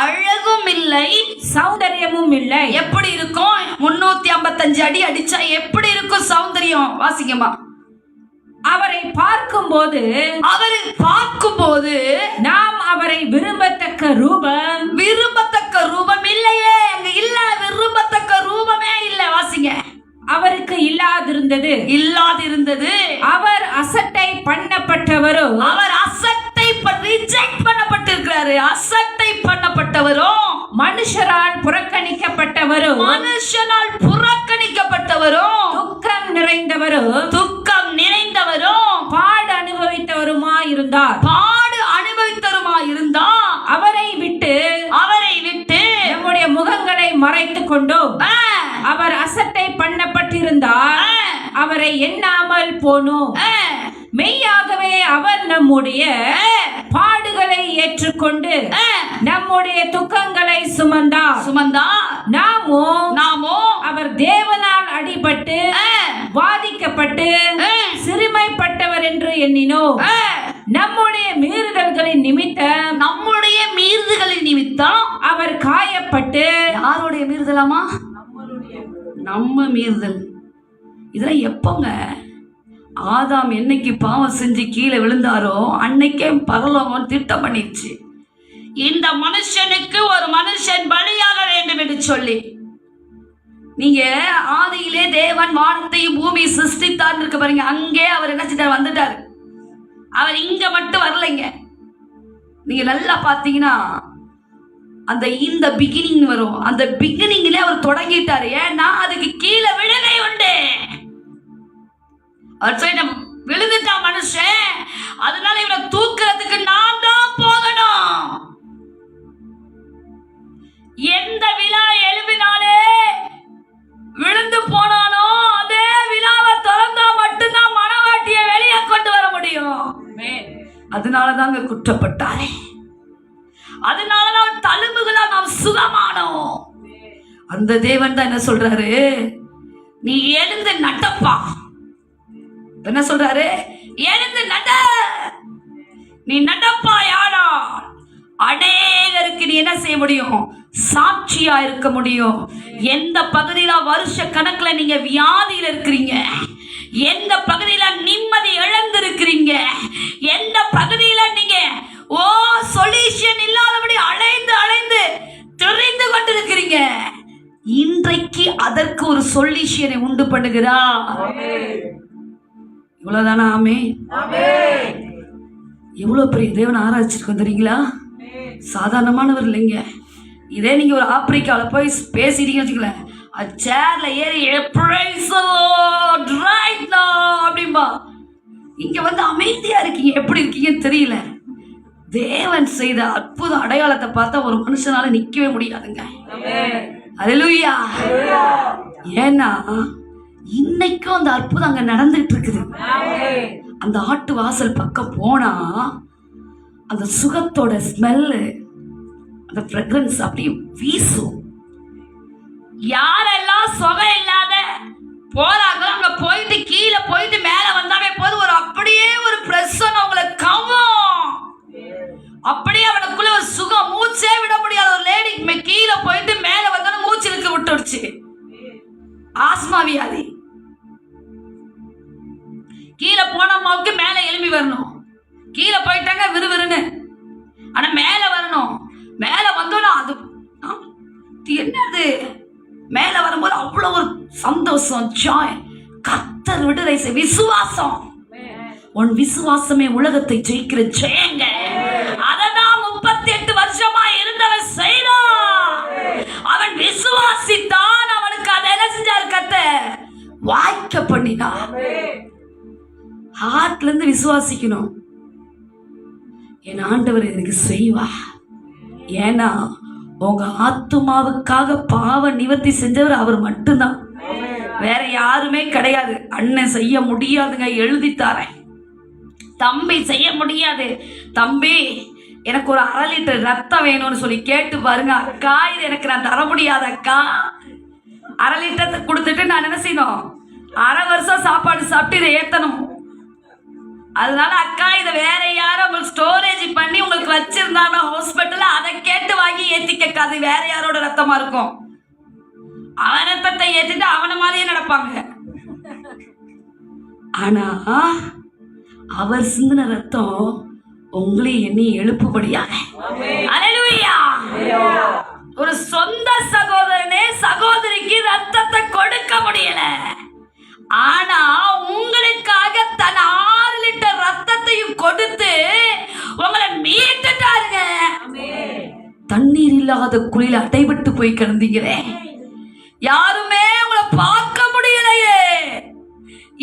அழகும் இல்லை, சௌந்தரியமும் இல்லை. எப்படி இருக்கும்? 355 அடி அடிச்சா எப்படி இருக்கும் சௌந்தரியம்? வாசிங்கம்மா. அவரை பார்க்கும்போது நாம் அவரை விரும்பத்தக்க ரூபம் இல்லையே. அங்க இல்ல, விரும்பத்தக்க ரூபமே இல்ல. வாசிங்க. அவருக்கு இல்லாதிருந்தது. அவர் அசட்டை பண்ணப்பட்டவரோ, ரிஜெக்ட் பண்ணப்பட்டிருக்கிறாரு. அசட்டை பண்ணப்பட்டவரோ, மனுஷரால் புறக்கணிக்கப்பட்டவரோ, துக்கம் நிறைந்தவரோ, பாடு அனுபவித்தவருமாயிருந்தார். அவரை விட்டு நம்முடைய முகங்களை மறைத்துக் கொண்டோம். அவர் அசட்டை பண்ணப்பட்டிருந்தார், அவரை எண்ணாமல் போனோம். மெய்யாகவே அவர் நம்முடைய பாடுகளை ஏற்றுக்கொண்டு நம்முடைய துக்கங்களை சுமந்தார். நாமோ அவர் தேவனால் அடிபட்டு வாதிக்கப்பட்டு சிறுமைப்பட்டவர் என்று எண்ணினோம். நம்முடைய மீறுதல்களின் நிமித்தம் அவர் காயப்பட்டு. யாருடைய மீறுதலாமா? நம்ம மீறுதல். இதெல்லாம் எப்போங்க? ஆதாம் என்னைக்கு பாவம் செஞ்சு கீழே விழுந்தாரோ அன்னைக்கே பரலோகம் திட்டம் பண்ணிடுச்சு, இந்த மனுஷனுக்கு ஒரு மனுஷன் பலியாக வேண்டும் என்று சொல்லி. நீங்க ஆதியிலே தேவன் வானத்தையும் பூமி சிருஷ்டித்தார் இருக்கு பாருங்க, அங்கே அவர் என்ன செஞ்சார்? வந்துட்டாரு. அவர் இங்க மட்டும் வரலைங்க. நீங்க நல்லா பாத்தீங்கன்னா இந்த பிகினிங் வரும், அந்த பிகினிங்ல அவர் தொடங்கிட்டாரு. ஏன்னா அதுக்கு கீழே விடுதலை உண்டு. விழுந்துட்டா மனுஷன், அதனால இவனை தூக்குறதுக்கு நான் தான் போகணும். எந்த விழா எழுப்பினாலே விழுந்து போனானோ அதே விழாவை திறந்தா மட்டும்தான் மனவாட்டிய வெளியே கொண்டு வர முடியும். அதனாலதாங்க குற்றப்பட்டாரே, அதனாலதான் தழும்புகளா நாம் சுகமானோம். அந்த தேவன் தான் என்ன சொல்றாரு? நீ எழுந்து நடப்பா. என்ன சொல்றாரு? எழுந்து நட. நீ நடப்பா. யாரா அநேகருக்கு நீ என்ன செய்ய முடியும்? சாட்சியா இருக்க முடியும். எந்த பகுதியில வருஷ கணக்குல நீங்க வியாதியில இருக்கிறீங்க, எந்த பகுதியில நிம்மதி இழந்திருக்கிறீங்க, எந்த பகுதியில நீங்க சொல்யூஷன் இல்லாதபடி அலைந்து தெரிந்து கொண்டிருக்கிறீங்க, இன்றைக்கு அதற்கு ஒரு சொல்யூஷனை உண்டு பண்ணுகிறா. இவ்வளவுதானா? ஆமே. எவ்வளவு பெரிய தேவன் ஆராய்ச்சிருக்கு தெரியுங்களா? சாதாரணமானவர் இல்லைங்க. இதே நீங்க ஒரு ஆப்பிரிக்காவில் போய் பேசிட்டீங்க வச்சுக்கல, சேர்ல ஏறி அப்படின்பா. இங்க வந்து அமைதியா இருக்கீங்க, எப்படி இருக்கீங்கன்னு தெரியல. தேவன் செய்த அற்புத அடையாளத்தை பார்த்தா ஒரு மனுஷனால நிக்கவே முடியாதுங்க. அல்லேலூயா. ஏன்னா இன்னைக்கும் அந்த அற்புதம் அங்க நடந்துட்டு இருக்குது. அந்த ஆட்டு வாசல் பக்கம் போனா அந்த சுகத்தோட ஸ்மெல்லு, அந்த ஃப்ரெக்ரன்ஸ் அப்படியே வீசும். யாரெல்லாம் சுகம் இல்லாத போறாங்களோ அங்க போயிட்டு கீழே போயிட்டு மேல வந்தாவே போது, ஒரு அப்படியே ஒரு பிரசன்னம் அவங்களை கவ்வும். அப்படியே அவனுக்குள்ள ஒரு சுகம், மூச்சே விட முடியாத ஒரு லேடி கீழே போயிட்டு மேல வந்தாலும் மூச்சு இழுக்க விட்டுடுச்சு. ஆஸ்மா வியாதி. கீழே போனம்மாவுக்கு மேல எழும்பி வரணும், கீழே போயிட்டாங்க விறுவிறுன்னு. ஆனா மேல வரணும். மேல வந்தோம்னா அது என்னது, மேல வரும்போது அவ்வளவு ஒரு சந்தோஷம், ஜாய். கர்த்தர் விடுதலை செய். விசுவாசம். உன் விசுவாசமே உலகத்தை ஜெயிக்கிற ஜெயங்க. அததான் 38 வருஷமா இருந்தவன் செய்தான். அவன் விசுவாசித்தான். அவனுக்கு அதை என்ன செஞ்சாரு? கர்த்தர் வாய்க்க பண்ணினான். ஹார்ட்ல இருந்து விசுவாசிக்கணும். என் ஆண்டவர் எனக்கு செய்வா. ஏன்னா உங்க ஆத்துமாவுக்காக பாவ நிவர்த்தி செஞ்சவர் அவர் மட்டும்தான், வேற யாருமே கிடையாது. அண்ணன் செய்ய முடியாதுங்க, எழுதி தரேன். தம்பி செய்ய முடியாது. தம்பி எனக்கு ஒரு 1/2 லிட்டர் ரத்தம் வேணும்னு சொல்லி கேட்டு பாருங்க. அக்கா இது எனக்கு நான் தர முடியாது அக்கா. 1/2 லிட்டர் கொடுத்துட்டு நான் என்ன செய்யணும்? 1/2 வருஷம் சாப்பாடு சாப்பிட்டு இதை ஏத்தணும். அதனால அக்கா இதை வேற யாரும் உங்களுக்கு ஸ்டோரேஜ் பண்ணி உங்களுக்கு வச்சிருந்தாங்க ஹாஸ்பிட்டல்ல, அதை கேட்டு வாங்கி ஏத்திக்க. அது வேற யாரோட ரத்தமா இருக்கும். அவன் ரத்தத்தை ஏத்திட்டு அவன மாதிரியே நடப்பாங்க. ஆனா அவர் சிந்தின ரத்தம் உங்களை எண்ணி எழுப்புபடியாக. அல்லேலூயா. ஒரு சொந்த சகோதரனே சகோதரிக்கு ரத்தத்தை கொடுக்க முடியல, ஆனா உங்களுக்காக தன் 6 லிட்டர் ரத்தத்தையும் கொடுத்து உங்களை மீட்டுட்டாருங்க. தண்ணீர் இல்லாத குழியில அடைபட்டு போய் கிடந்தீங்களே, யாருமே உங்களை பார்க்க முடியலையே,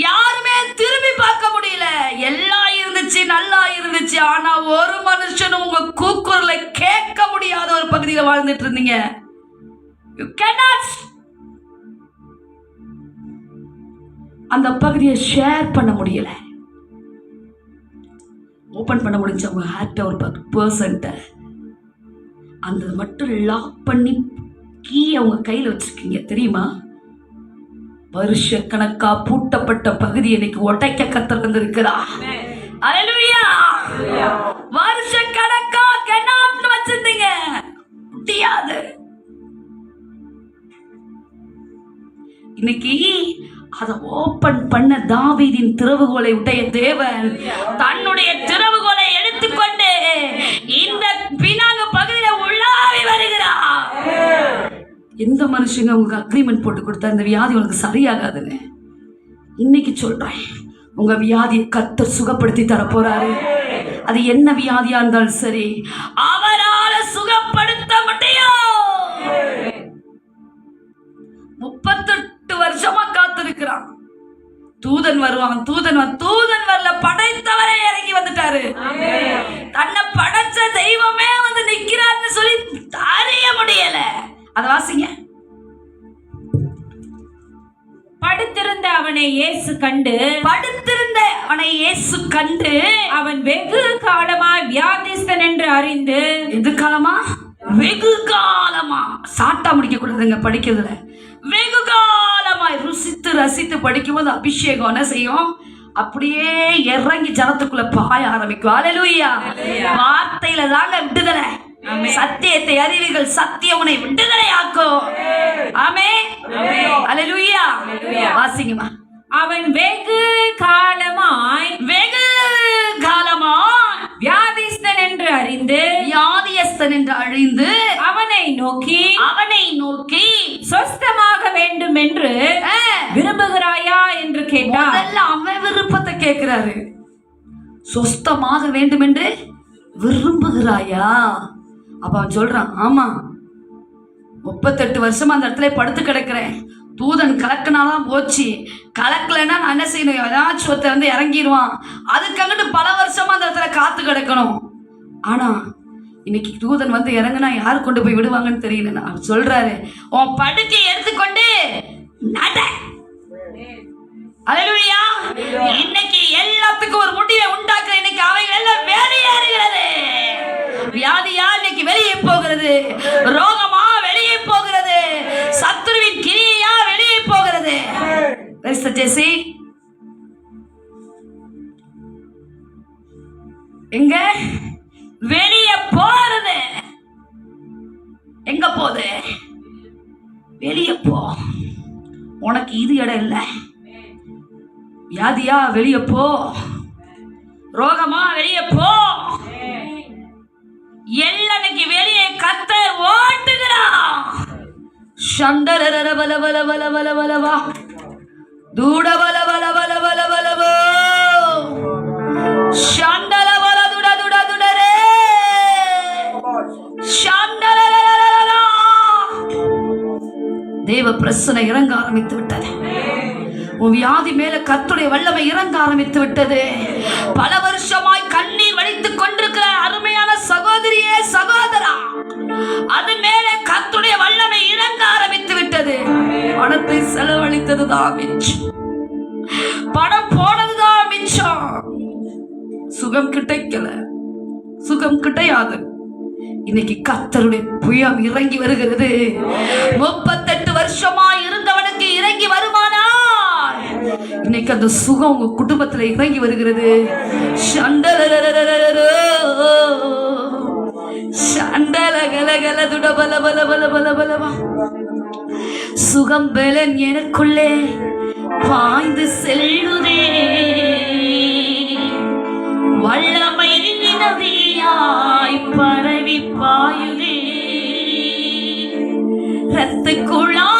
யாருமே திரும்பி பார்க்க முடியல. எல்லாம் இருந்துச்சு, நல்லா இருந்துச்சு, ஆனா ஒரு மனுஷனும் உங்க கூக்குரலை கேட்க முடியாத ஒரு பகுதியில் வாழ்ந்துட்டு இருந்தீங்க. You cannot அந்த பகுதியை ஷேர் பண்ண முடியல. ஓபன் பண்ண முடிஞ்ச அவங்க ஹார்ட்ட ஒரு பர்சன்ட்ட அந்த மட்டும் லாக் பண்ணி கீ அவங்க கையில் வச்சிருக்கீங்க தெரியுமா? வருஷ கணக்கா பூட்டப்பட்ட பகுதி இன்னைக்கு உடைக்க கர்த்தர் வந்திருக்கிறா. அல்லேலூயா. வருஷ கணக்கா கெனாட்னு வச்சிருந்தீங்க, முடியாது. இன்னைக்கு அதை ஓபன் பண்ண தாவீதின் திறவுகோலை உடைய தேவன் தன்னுடைய திறவுகோலை எடுத்துக்கொண்டு இந்த பினாங்கு பகுதியில உள்ளாவி வருகிறார். எந்த மனுஷங்க உங்களுக்கு அக்ரிமெண்ட் போட்டு கொடுத்தா இந்த வியாதி உங்களுக்கு சரியாகாதுன்னு இன்னைக்கு சொல்றேன். உங்க வியாதியை கர்த்தர் சுகப்படுத்தி தர போறாரு. அது என்ன வியாதியா இருந்தாலும் சரி, அவரால சுகப்படுத்த முடியும். 38 வருஷமா காத்திருக்கிறான். தூதன் வருவான், தூதன் வரல, படைத்தவரே இறங்கி வந்துட்டாரு. தன்னை படைச்ச தெய்வமே வந்து நிக்கிறான்னு சொல்லி அறிய முடியல. அத வாசிங்க. படுத்திருந்த அவனை இயேசு கண்டு அவன் வெகு காலமாய் வியாதிஸ்தன் என்று அறிந்து. எது காலமா? வெகு காலமா. சாட்டா முடிக்க கூடாதுங்க படிக்கிறதுல. வெகு காலமாய் ருசித்து ரசித்து படிக்கும்போது அபிஷேகம் என்ன செய்யும்? அப்படியே இறங்கி ஜனத்துக்குள்ள பாய ஆரம்பிக்கும். அல்லேலூயா. வார்த்தையில தாங்க விடுதலை. சத்தியத்தை அறிவீர்கள், சத்தியம் உன்னை விடுதலை ஆக்கும். ஆமென். அல்லேலூயா. வாசிங்கம்மா. அவன் வெகு காலமாய் வியாதிஸ்தன் என்று அறிந்து அவனை நோக்கி சொஸ்தமாக வேண்டும் என்று விரும்புகிறாயா என்று கேட்டார். அவன் விருப்பத்தை கேட்கிறாரு. சொஸ்தமாக வேண்டும் என்று விரும்புகிறாயா? அப்ப அவன் சொல்றான், ஆமா 38 வருஷமா அந்த இடத்துல படுத்து கிடக்கிறேன். தூதன் கலக்கினாதான் போச்சு. கலக்கலைன்னா நான் என்ன செய்யணும்? ஏதாச்சும் ஒருத்தர் வந்து இறங்கிடுவான். அதுக்காகட்டு பல வருஷமா அந்த இடத்துல காத்து கிடக்கணும். ஆனா இன்னைக்கு தூதன் வந்து இறங்குனா யாரு கொண்டு போய் விடுவாங்கன்னு தெரியல. அவர் சொல்றாரு, உன் படுக்கை எடுத்துக்கொண்டு நட. அல்லேலூயா. இன்னைக்கு எல்லாத்துக்கும் ஒரு முடிவை உண்டாக்குற இன்னைக்கு அவைகள் எல்லாம் வெளியேறுகிறது. வியாதியா இன்னைக்கு வெளியே போகிறது, ரோகமா வெளியே போகிறது, சத்துருவின் கிரியா வெளியே போகிறது. ஜெசி எங்க வெளியே போறது? எங்க போகுது? வெளியே போ. உனக்கு இது இடம் இல்லை. வியாதியா வெளியே போ, ரோகமா வெளியே போ. எல்லனைக்கு வெளியே கர்த்தர் ஓட்டுகிறான். சண்டரர பல பல பல பல பலவா தூட பல பல பல பல பலவோ சண்டல பல துட துட துடரே சண்டரரரரரரா. தேவ பிரசன்னம் இறங்க ஆரம்பித்து விட்டது. உன் வியாதி மேல கர்த்தருடைய வல்லமை இறங்க ஆரம்பித்து விட்டது. பல வருஷமாய் கண்ணீர் வடித்துக் கொண்டிருக்கிற அருமையான சகோதரியே, சகோதரா, அது மேல கர்த்தருடைய வல்லமை இறங்க ஆரம்பித்து விட்டது. பணத்தை செலவழித்ததுதான் மிச்சம், பணம் போனதுதான் மிச்சம். சுகம் கிடைக்கல, சுகம் கிடையாது. இன்னைக்கு கர்த்தருடைய புயம் இறங்கி வருகிறது. 38 வருஷமா இருந்தவனுக்கு இறங்கி வருமானா இன்னைக்கு அந்த சுகம் உங்க குடும்பத்துல இறங்கி வருகிறது. சுகம் பலன் எனக்குள்ளே பாய்ந்து செல்லுதே, வல்லமை நதியாய் பரவி பாயுதே, ரத்தக்குள்ளா